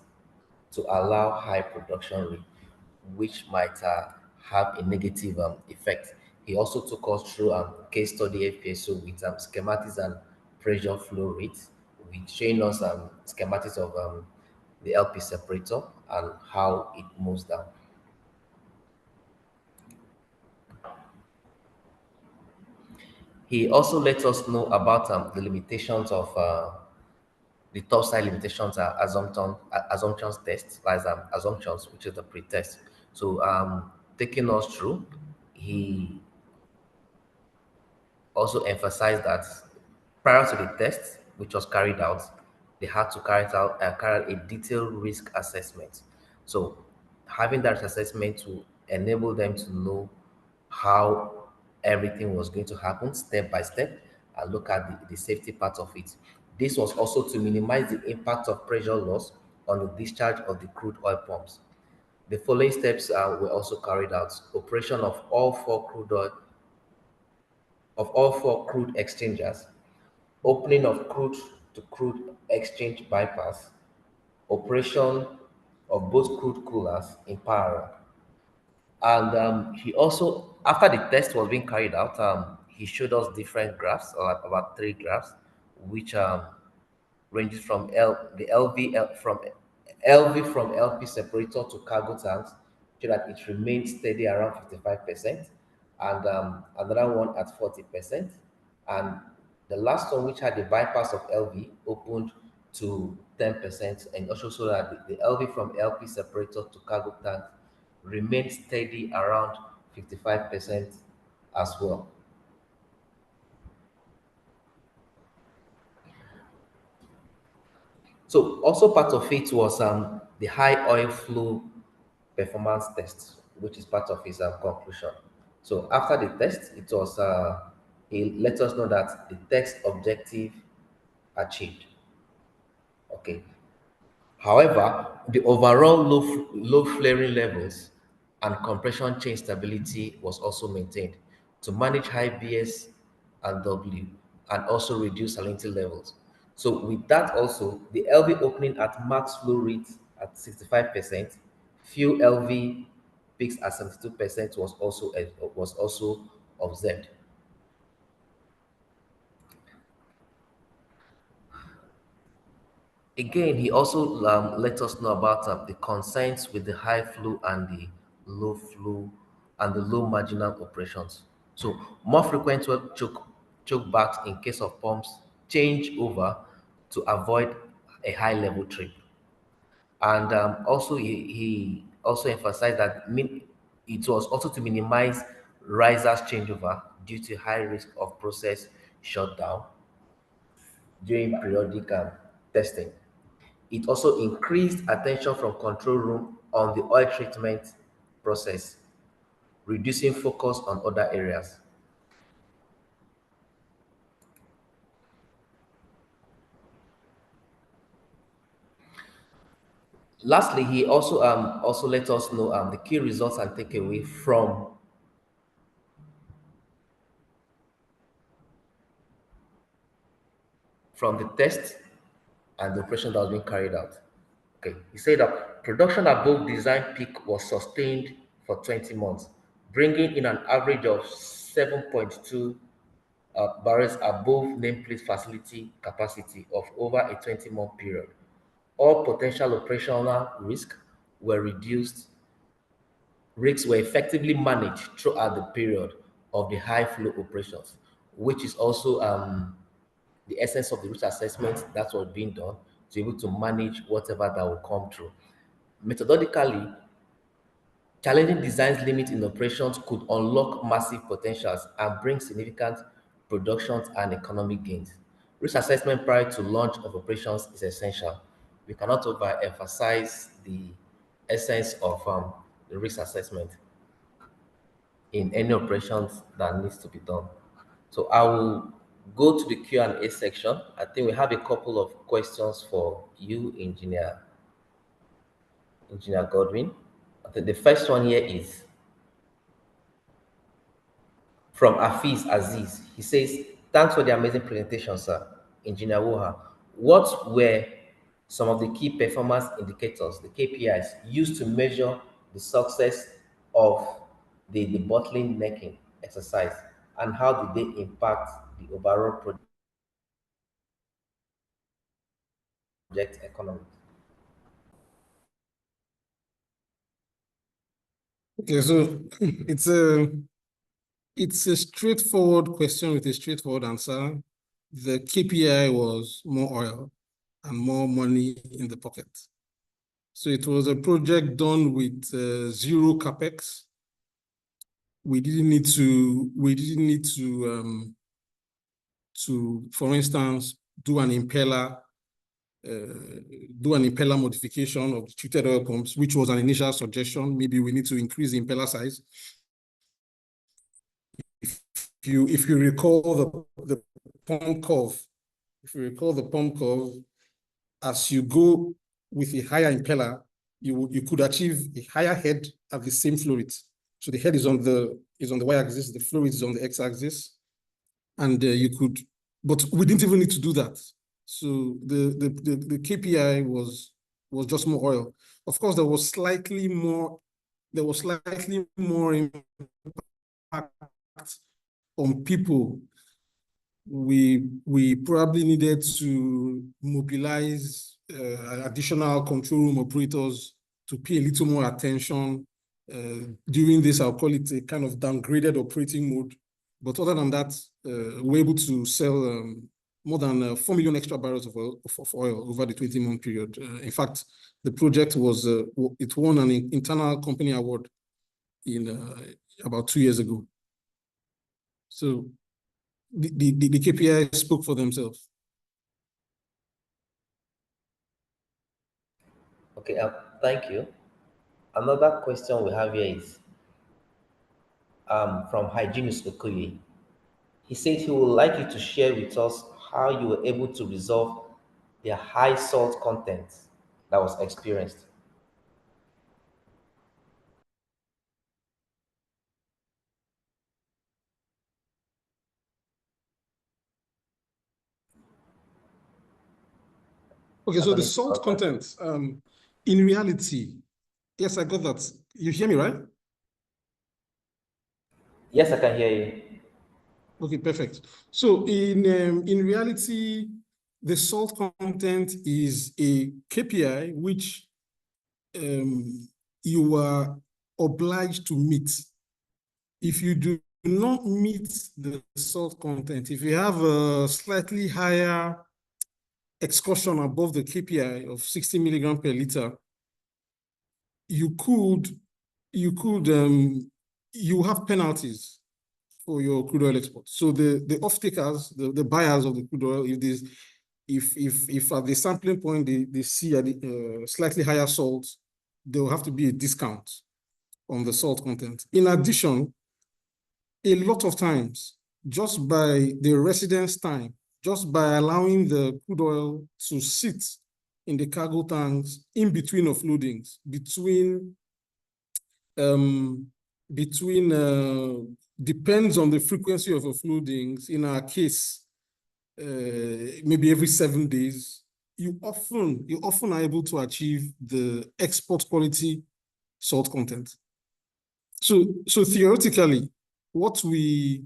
to allow high production rate, which might have a negative effect. He also took us through case study FPSO with schematics and pressure flow rates, with showing us schematics of the LP separator and how it moves down. He also let us know about the limitations of the topside limitations are assumptions tests, like assumptions, which is the pre-test. So taking us through, he also emphasized that prior to the test, which was carried out, they had to carry out a detailed risk assessment. So having that assessment to enable them to know how everything was going to happen step by step and look at the safety part of it. This was also to minimize the impact of pressure loss on the discharge of the crude oil pumps. The following steps were also carried out: operation of all four crude exchangers, opening of crude to crude exchange bypass, operation of both crude coolers in parallel. And he also, after the test was being carried out, he showed us different graphs, or about 3 graphs, which ranges from LV from LP separator to cargo tanks, so that it remains steady around 55%, and another one at 40%, and the last one, which had the bypass of LV, opened to 10%, and also so that the LV from LP separator to cargo tank remained steady around 55% as well. So also part of it was the high oil flow performance test, which is part of his conclusion. So after the test, it was he let us know that the test objective achieved. Okay. However, the overall low flaring levels and compression chain stability was also maintained to manage high BS and W and also reduce salinity levels. So with that also, the LV opening at max flow rate at 65%, few LV peaks at 72% was also observed. Again, he also let us know about the concerns with the high flow and the low flow and the low marginal operations. So more frequent choke backs in case of pumps change over to avoid a high level trip. And also he also emphasized that it was also to minimize risers changeover due to high risk of process shutdown during periodic testing. It also increased attention from control room on the oil treatment process, reducing focus on other areas. Lastly, he also let us know the key results and takeaway from the test and the operation that was being carried out. Okay, he said that production above design peak was sustained for 20 months, bringing in an average of 7.2 barrels above nameplate facility capacity of over a 20-month period. All potential operational were reduced. Risks were effectively managed throughout the period of the high flow operations, which is also the essence of the risk assessment that was being done, to be able to manage whatever that will come through. Methodologically, challenging designs limit in operations could unlock massive potentials and bring significant productions and economic gains. Risk assessment prior to launch of operations is essential. We cannot overemphasize the essence of the risk assessment in any operations that needs to be done. So I will go to the Q&A section. I think we have a couple of questions for you, Engineer Godwin. I think the first one here is, from Afiz Aziz. He says, thanks for the amazing presentation, sir. Engineer Woha, what were some of the key performance indicators, the KPIs, used to measure the success of the bottlenecking exercise, and how did they impact the overall project economics? Okay, so it's a straightforward question with a straightforward answer. The KPI was more oil and more money in the pocket. So it was a project done with zero capex. We didn't need to, for instance, do an impeller modification of the treated oil pumps, which was an initial suggestion. Maybe we need to increase the impeller size. If you recall the pump curve, as you go with a higher impeller, you could achieve a higher head at the same flow rate. So the head is on the y-axis, the flow rate is on the x-axis, and you could, but we didn't even need to do that. So the KPI was just more oil. Of course, there was slightly more impact on people. We probably needed to mobilize additional control room operators to pay a little more attention during this. I'll call it a kind of downgraded operating mode. But other than that, we're able to sell more than 4 million extra barrels of oil over the 20-month period. In fact, the project it won an internal company award in about 2 years ago. So the KPI spoke for themselves. Okay, thank you. Another question we have here is from Hygienist Okoye. He said he would like you to share with us how you were able to resolve the high salt content that was experienced. Okay, so the salt content, in reality, yes, I got that. You hear me, right? Yes, I can hear you. Okay, perfect. So in reality, the salt content is a KPI which you are obliged to meet. If you do not meet the salt content, if you have a slightly higher excursion above the KPI of 60 milligram per liter, you have penalties for your crude oil export. So the off-takers, the buyers of the crude oil, if at the sampling point they see a slightly higher salt, there will have to be a discount on the salt content. In addition, a lot of times, just by the residence time, just by allowing the crude oil to sit in the cargo tanks in between offloadings, depends on the frequency of offloadings. In our case, maybe every 7 days, you often are able to achieve the export quality salt content. So theoretically, what we're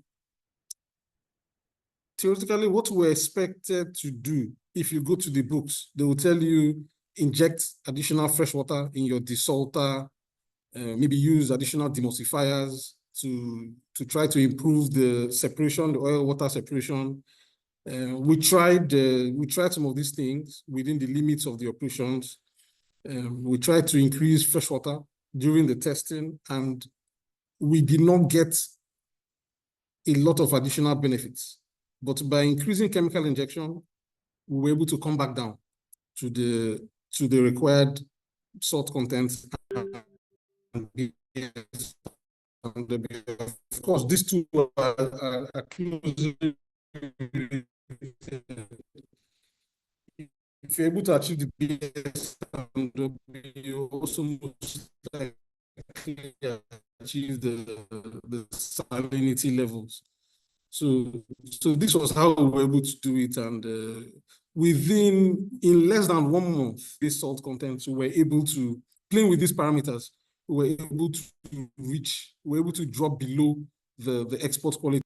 expected to do, if you go to the books, they will tell you inject additional fresh water in your desalter, maybe use additional demulsifiers to try to improve the separation, the oil-water separation. We tried some of these things within the limits of the operations. We tried to increase fresh water during the testing, and we did not get a lot of additional benefits. But by increasing chemical injection, we were able to come back down to the required salt content. And of course, these two are closely. If you're able to achieve the BS, you also most likely achieve the salinity levels. So this was how we were able to do it, and in less than 1 month, this salt content, we were able to, playing with these parameters, we were able to drop below the export quality.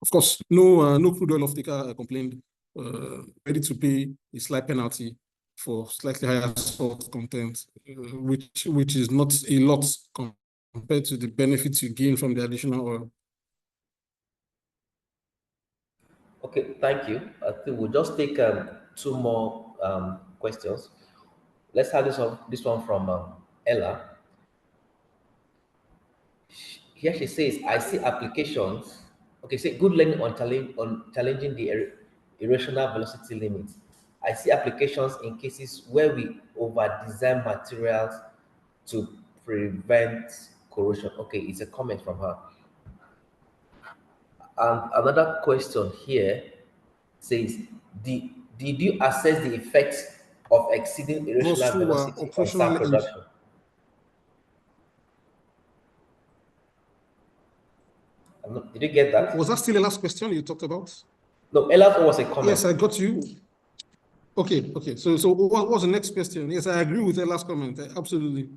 Of course, no crude oil off-taker complained, ready to pay a slight penalty for slightly higher salt content, which is not a lot compared to the benefits you gain from the additional oil. Okay, thank you. I think we'll just take 2 more questions. Let's have this one from Ella. Here she says, I see applications. Okay, say good learning on challenging the irrational velocity limits. I see applications in cases where we over-design materials to prevent corrosion. Okay, it's a comment from her. And another question here says, did you assess the effects of exceeding irrational velocity on SAM production? Did you get that? Was that still the last question you talked about? No, Ella's was a comment. Yes, I got you. Okay. So what was the next question? Yes, I agree with Ella's comment. Absolutely.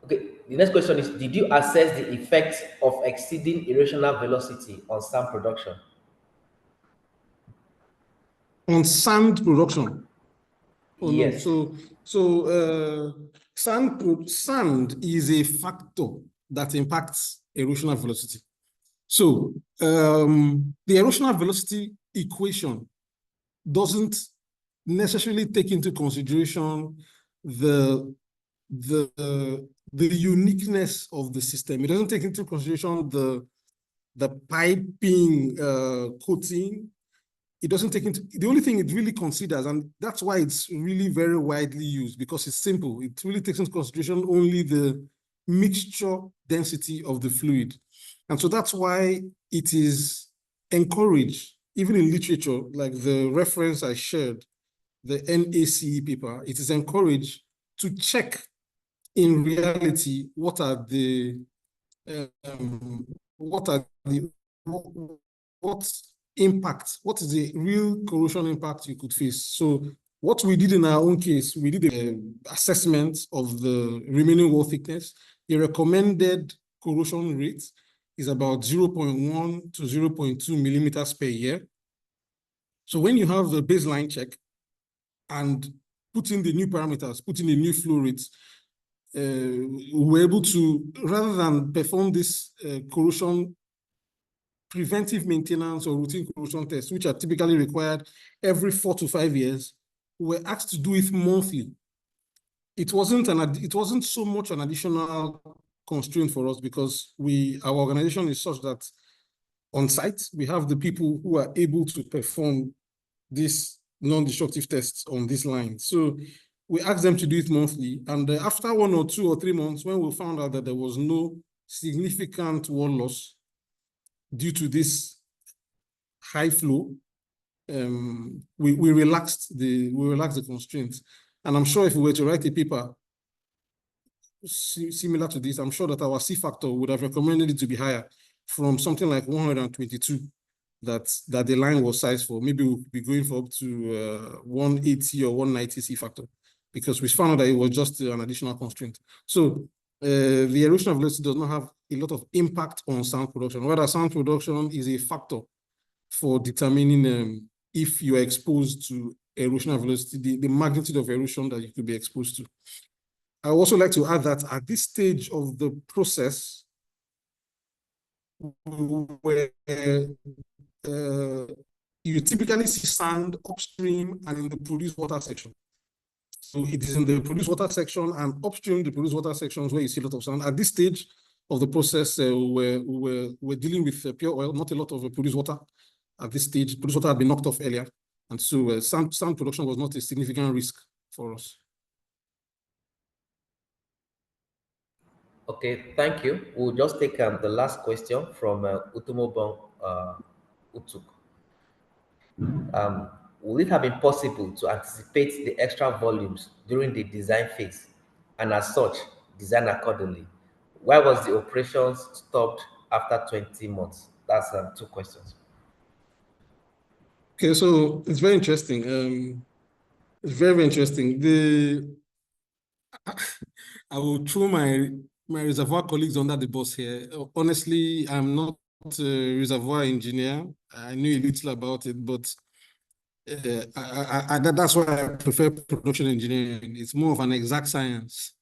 Okay, the next question is, did you assess the effects of exceeding irrational velocity on sand production? On sand production? Oh, yes. No. So sand is a factor that impacts erosional velocity. So the erosional velocity equation doesn't necessarily take into consideration the uniqueness of the system. It doesn't take into consideration the piping coating. It doesn't take into, the only thing it really considers, and that's why it's really very widely used, because it's simple. It really takes into consideration only the mixture density of the fluid. And so that's why it is encouraged, even in literature, like the reference I shared, the NACE paper, it is encouraged to check in reality what is the real corrosion impact you could face. So what we did in our own case, we did an assessment of the remaining wall thickness. The recommended corrosion rate is about 0.1 to 0.2 millimeters per year. So when you have the baseline check and put in the new parameters, put in the new flow rates, we're able to, rather than perform this corrosion preventive maintenance or routine corrosion tests, which are typically required every 4 to 5 years, we're asked to do it monthly. It wasn't so much an additional constraint for us, because our organization is such that on site, we have the people who are able to perform these non-destructive tests on this line. So we asked them to do it monthly. And after 1 or 2 or 3 months, when we found out that there was no significant wall loss due to this high flow, we relaxed the constraints. And I'm sure if we were to write a paper similar to this, I'm sure that our C factor would have recommended it to be higher, from something like 122 that the line was sized for. Maybe we'll be going for up to 180 or 190 C factor, because we found out that it was just an additional constraint. So the erosional velocity does not have a lot of impact on sound production. Rather, sound production is a factor for determining if you are exposed to erosional velocity, the magnitude of erosion that you could be exposed to. I would also like to add that at this stage of the process, where you typically see sand upstream and in the produced water section. So it is in the produced water section and upstream the produced water sections where you see a lot of sand. At this stage of the process, we're dealing with pure oil, not a lot of produced water. At this stage, produced water had been knocked off earlier. And so sand production was not a significant risk for us. Okay, thank you. We'll just take the last question from Utumobong Utuk. Will it have been possible to anticipate the extra volumes during the design phase, and as such, design accordingly. Why was the operations stopped after 20 months? That's 2 questions. Okay, so it's very interesting. It's very, very interesting. I will throw my reservoir colleagues under the bus here. Honestly, I'm not a reservoir engineer. I know a little about it, but that's why I prefer production engineering. It's more of an exact science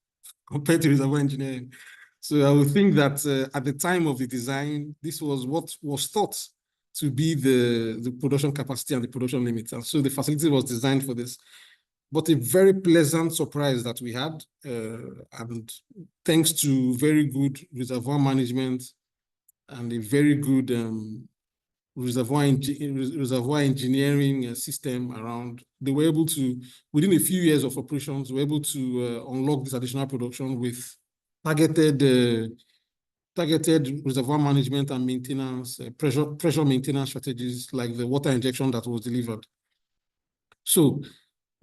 compared to reservoir engineering. So I would think that at the time of the design, this was what was thought to be the production capacity and the production limit. And so the facility was designed for this. But a very pleasant surprise that we had, and thanks to very good reservoir management and a very good reservoir engineering system around, they were able to, within a few years of operations, were able to unlock this additional production with targeted reservoir management and maintenance, pressure maintenance strategies like the water injection that was delivered. So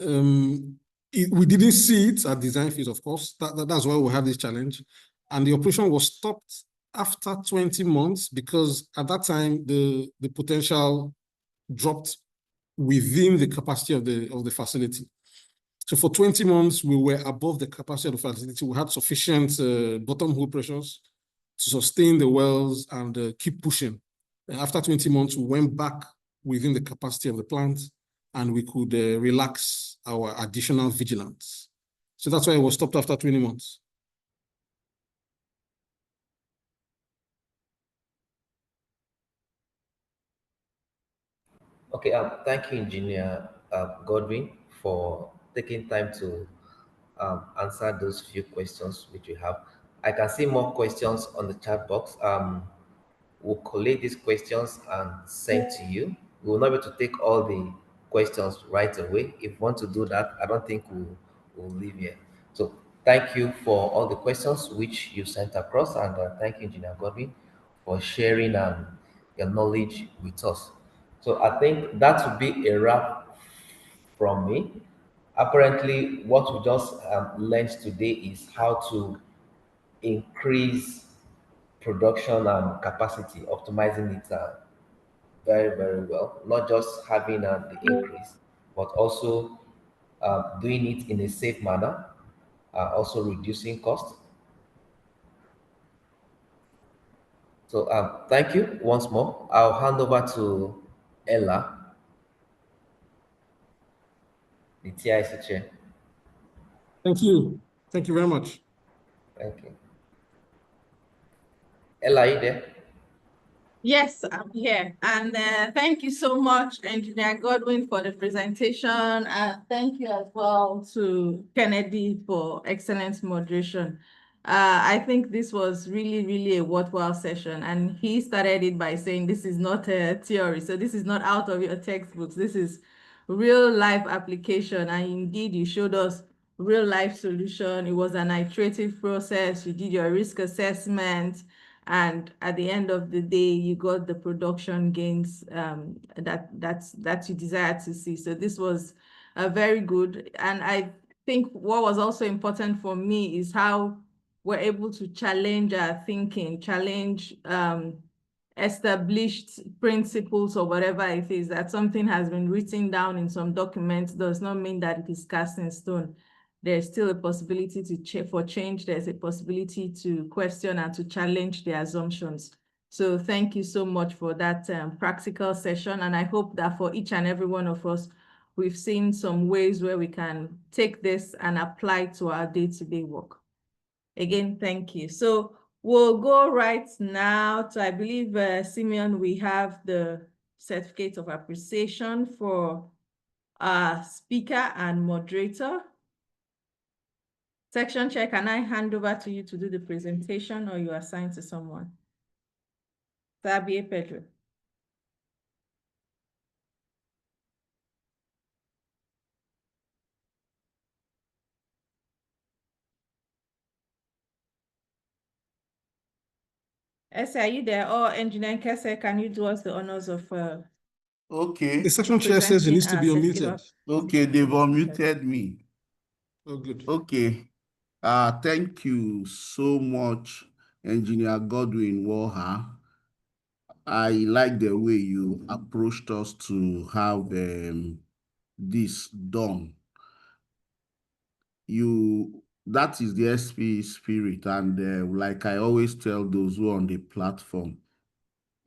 we didn't see it at design phase, of course. That's why we have this challenge. And the operation was stopped after 20 months because at that time, the potential dropped within the capacity of the facility. So for 20 months, we were above the capacity of the facility. We had sufficient bottom hole pressures to sustain the wells and keep pushing. And after 20 months, we went back within the capacity of the plant and we could relax our additional vigilance. So that's why it was stopped after 20 months. Okay, thank you, Engineer Godwin, for taking time to answer those few questions which you have. I can see more questions on the chat box. We'll collate these questions and send to you. We will not be able to take all the questions right away. If you want to do that, I don't think we'll leave here. So thank you for all the questions which you sent across, and thank you, Engineer Godwin, for sharing your knowledge with us. So I think that would be a wrap from me. Apparently, what we just learned today is how to increase production capacity, optimizing it very, very well. Not just having the increase, but also doing it in a safe manner, also reducing cost. So thank you once more. I'll hand over to Ella, the TIC chair. Thank you. Thank you very much. Thank you. Ella, are you there? Yes, I'm here. And thank you so much, Engineer Godwin, for the presentation. And thank you as well to Kennedy for excellent moderation. I think this was really, really a worthwhile session. And he started it by saying this is not a theory. So this is not out of your textbooks. This is real life application. And indeed, you showed us real life solution. It was an iterative process. You did your risk assessment. And at the end of the day, you got the production gains that you desire to see. So this was very good. And I think what was also important for me is how we're able to challenge our thinking, challenge established principles or whatever it is. That something has been written down in some documents does not mean that it is cast in stone. There's still a possibility for change. There's a possibility to question and to challenge the assumptions. So thank you so much for that practical session. And I hope that for each and every one of us, we've seen some ways where we can take this and apply to our day-to-day work. Again, thank you. So we'll go right now to, I believe, Simeon, we have the certificate of appreciation for our speaker and moderator. Section chair, can I hand over to you to do the presentation or you assign to someone? Sabie Pedro. Essie, are you there? Or Engineer Kese, can you do us the honors of Okay. The section chair says it needs to be unmuted. Okay, they've unmuted me. Oh, good. Okay. Thank you so much, Engineer Godwin Woha. I like the way you approached us to have this done. That is the SP spirit, and like I always tell those who are on the platform,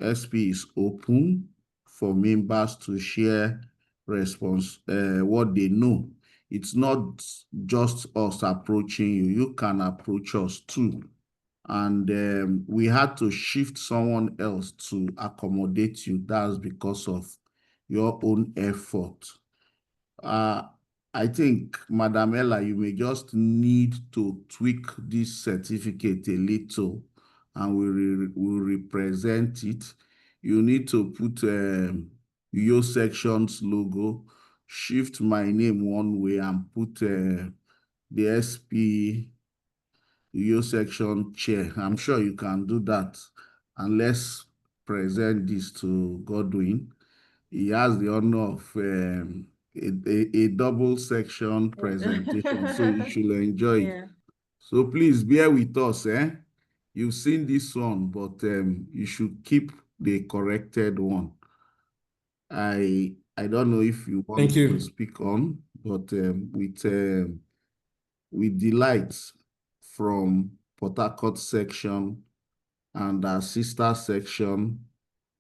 SP is open for members to share what they know. It's not just us approaching you. You can approach us too. And we had to shift someone else to accommodate you. That's because of your own effort. I think, Madam Ella, you may just need to tweak this certificate a little, and we'll represent it. You need to put your section's logo, shift my name one way, and put the SP your section chair. I'm sure you can do that. And let's present this to Godwin. He has the honor of a double section presentation, so you should enjoy it. Yeah. So please bear with us. You've seen this one, but you should keep the corrected one. I don't know if you want to speak on, but with delight from Port Harcourt section and our sister section,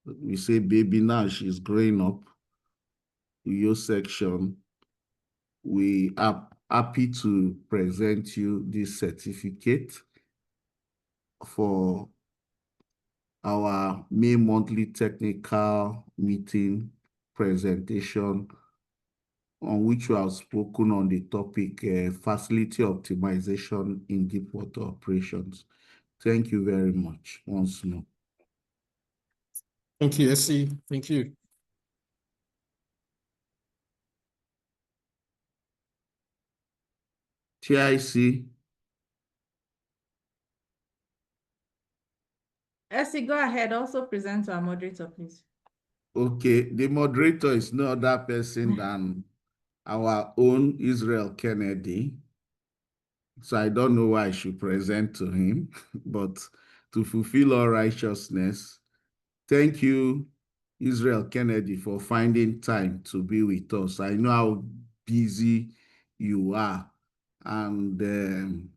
we say baby now she's growing up, your section, we are happy to present you this certificate for our May monthly technical meeting presentation, on which we have spoken on the topic facility optimization in deep water operations. Thank you very much once more. Thank you, SC. Thank you. TIC. Essie, go ahead. Also present to our moderator, please. Okay, the moderator is no other person than our own Israel Kennedy. So I don't know why I should present to him, but to fulfill all righteousness, thank you, Israel Kennedy, for finding time to be with us. I know how busy you are, and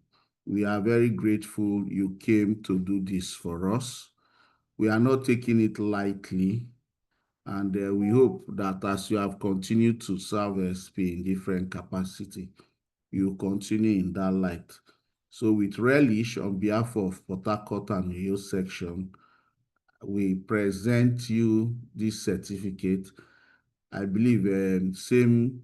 we are very grateful you came to do this for us. We are not taking it lightly, and we hope that as you have continued to serve SP in different capacity, you continue in that light. So with relish, on behalf of Port Harcourt and Uyo section, we present you this certificate. I believe same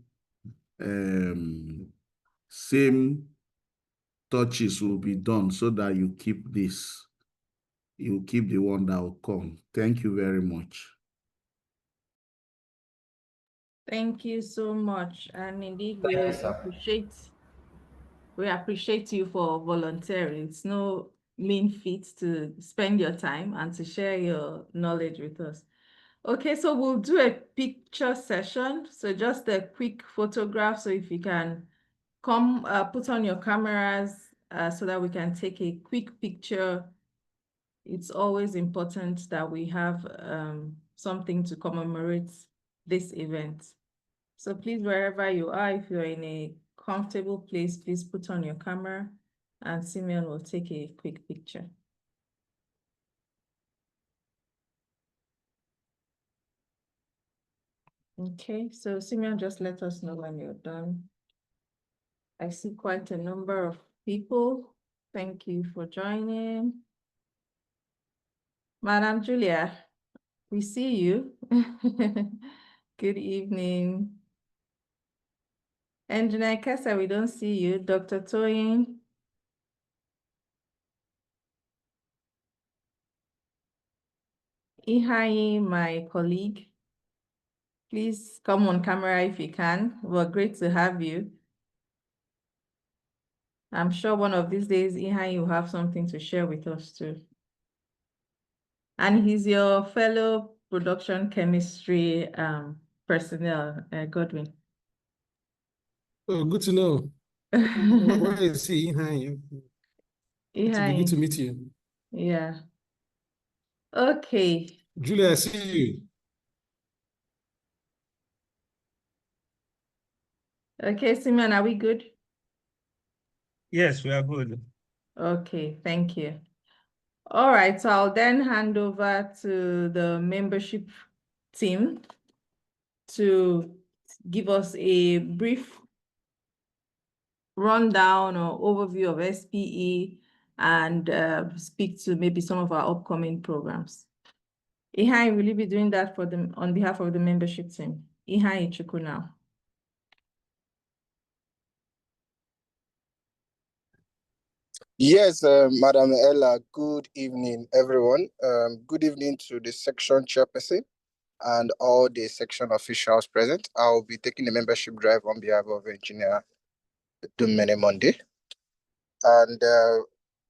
touches will be done so that you keep this. You keep the one that will come. Thank you very much. Thank you so much. And indeed, we appreciate you for volunteering. It's no mean feat to spend your time and to share your knowledge with us. Okay, so we'll do a picture session. So just a quick photograph. So if you can come put on your cameras so that we can take a quick picture. It's always important that we have something to commemorate this event. So please, wherever you are, if you're in a comfortable place, please put on your camera and Simeon will take a quick picture. Okay, so Simeon, just let us know when you're done. I see quite a number of people. Thank you for joining. Madam Julia, we see you. Good evening. Engineer Kessa, we don't see you. Dr. Toyin. Ihai, my colleague. Please come on camera if you can. We're great to have you. I'm sure one of these days, Ihai will have something to share with us too. And he's your fellow production chemistry personnel, Godwin. Oh, good to know. Where is he? Hi. It will be good to Hi. meet you. Yeah. Okay. Julia, I see you. Okay, Simeon, are we good? Yes, we are good. Okay, thank you. All right, so I'll then hand over to the membership team to give us a brief rundown or overview of SPE and speak to maybe some of our upcoming programs. Ihai, will you be doing that for them on behalf of the membership team? Ihai Ichuku now. Yes, Madam Ella, good evening, everyone. Good evening to the section chairperson and all the section officials present. I'll be taking the membership drive on behalf of Engineer Dumene Monday. And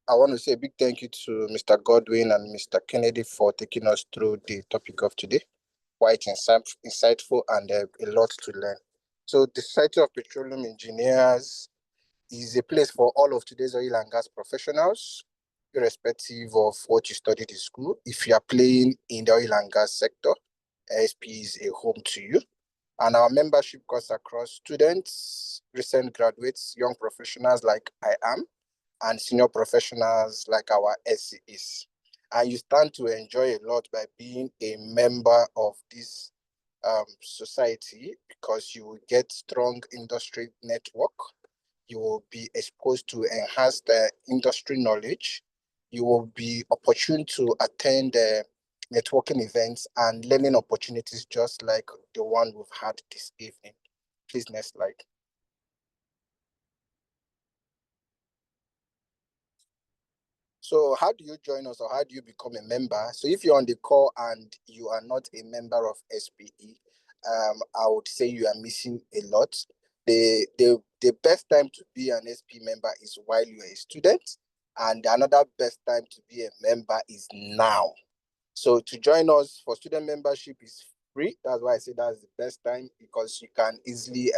I want to say a big thank you to Mr. Godwin and Mr. Kennedy for taking us through the topic of today. Quite insightful and a lot to learn. So the Society of Petroleum Engineers is a place for all of today's oil and gas professionals, irrespective of what you studied in school. If you are playing in the oil and gas sector, SP is a home to you. And our membership cuts across students, recent graduates, young professionals like I am, and senior professionals like our SCEs. And you stand to enjoy a lot by being a member of this society because you will get strong industry network. You will be exposed to enhanced industry knowledge. You will be opportune to attend networking events and learning opportunities just like the one we've had this evening. Please, next slide. So how do you join us or how do you become a member? So if you're on the call and you are not a member of SPE, I would say you are missing a lot. The best time to be an SP member is while you're a student, and another best time to be a member is now. So to join us for student membership is free. That's why I say that's the best time, because you can easily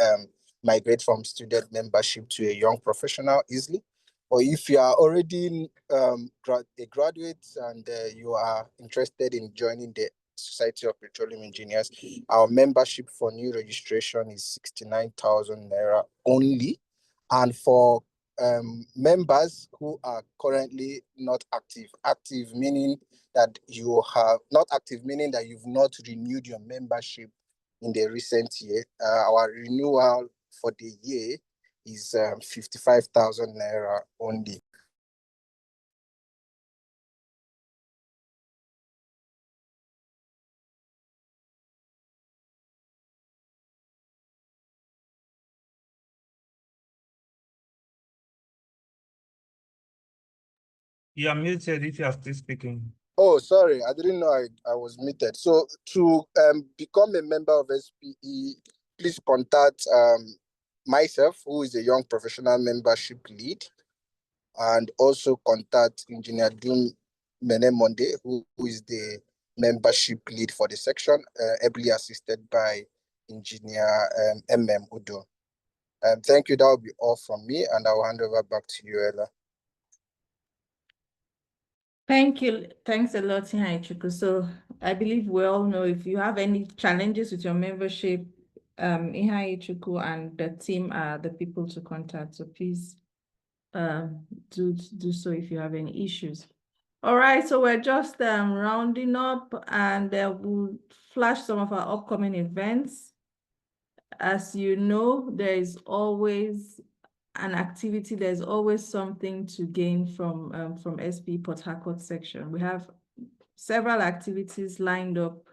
migrate from student membership to a young professional easily. Or if you are already a graduate and you are interested in joining the Society of Petroleum Engineers, our membership for new registration is 69,000 Naira only. And for members who are currently not active meaning that you have not active, meaning that you've not renewed your membership in the recent year, our renewal for the year is 55,000 Naira only. You are muted if you are still speaking. Oh, sorry, I didn't know I was muted. So to become a member of SPE, please contact myself, who is a young professional membership lead, and also contact Engineer Dumene Monday, who is the membership lead for the section, ably assisted by Engineer MM Udo. Thank you. That will be all from me, and I'll hand over back to you, Ella. Thank you. Thanks a lot, Ihai Ichuku. So I believe we all know if you have any challenges with your membership, Ihai Ichuku and the team are the people to contact. So please do so if you have any issues. All right, so we're just rounding up, and we'll flash some of our upcoming events. As you know, there is always an activity, there's always something to gain from SP Port Harcourt section. We have several activities lined up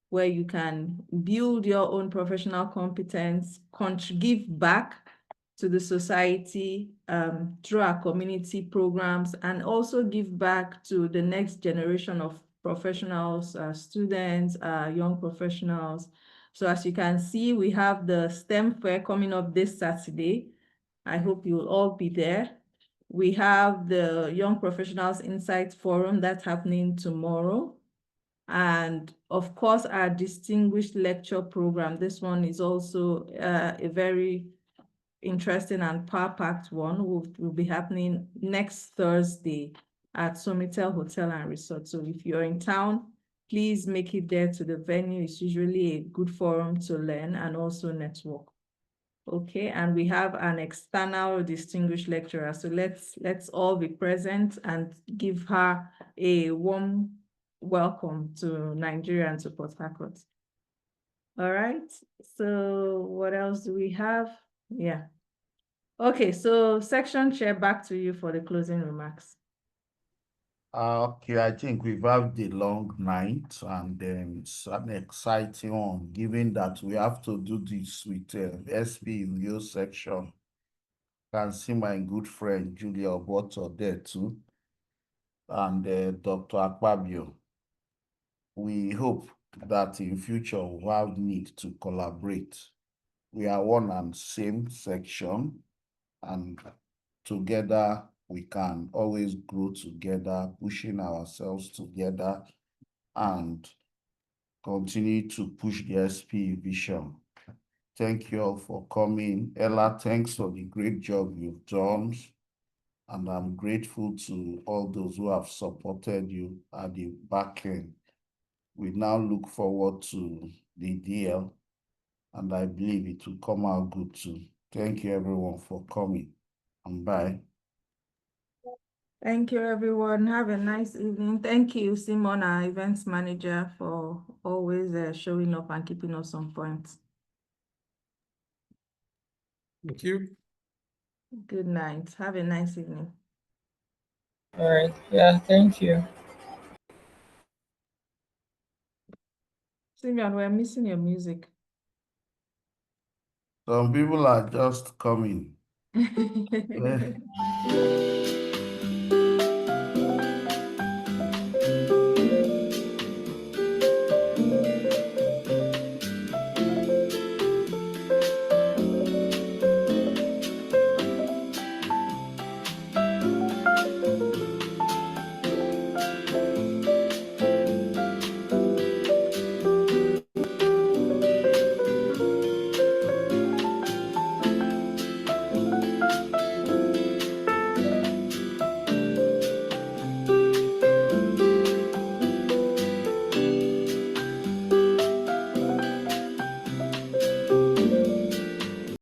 where you can build your own professional competence, give back to the society through our community programs, and also give back to the next generation of professionals, students, young professionals. So as you can see, we have the STEM fair coming up this Saturday. I hope you'll all be there. We have the Young Professionals Insights Forum that's happening tomorrow. And of course, our distinguished lecture program. This one is also a very interesting and power-packed one will be happening next Thursday at Somitel Hotel and Resort. So if you're in town, please make it there to the venue. It's usually a good forum to learn and also network. Okay, and we have an external distinguished lecturer. So let's all be present and give her a warm welcome to Nigeria and to Port Harcourt. All right, so what else do we have? Yeah. Okay, so section chair, back to you for the closing remarks. Okay, I think we've had the long night and it's an exciting one, given that we have to do this with SP review section. Can see my good friend Julia Oboto there too, and Dr. Akpabio. We hope that in future we'll have need to collaborate. We are one and same section, and together we can always grow together, pushing ourselves together and continue to push the SP vision. Thank you all for coming. Ella, thanks for the great job you've done. And I'm grateful to all those who have supported you at the back end. We now look forward to the DL, and I believe it will come out good too. Thank you everyone for coming, and bye. Thank you, everyone. Have a nice evening. Thank you, Simon, our events manager, for always showing up and keeping us on point. Thank you. Good night. Have a nice evening. All right. Yeah, thank you. Simeon, we're missing your music. Some people are just coming.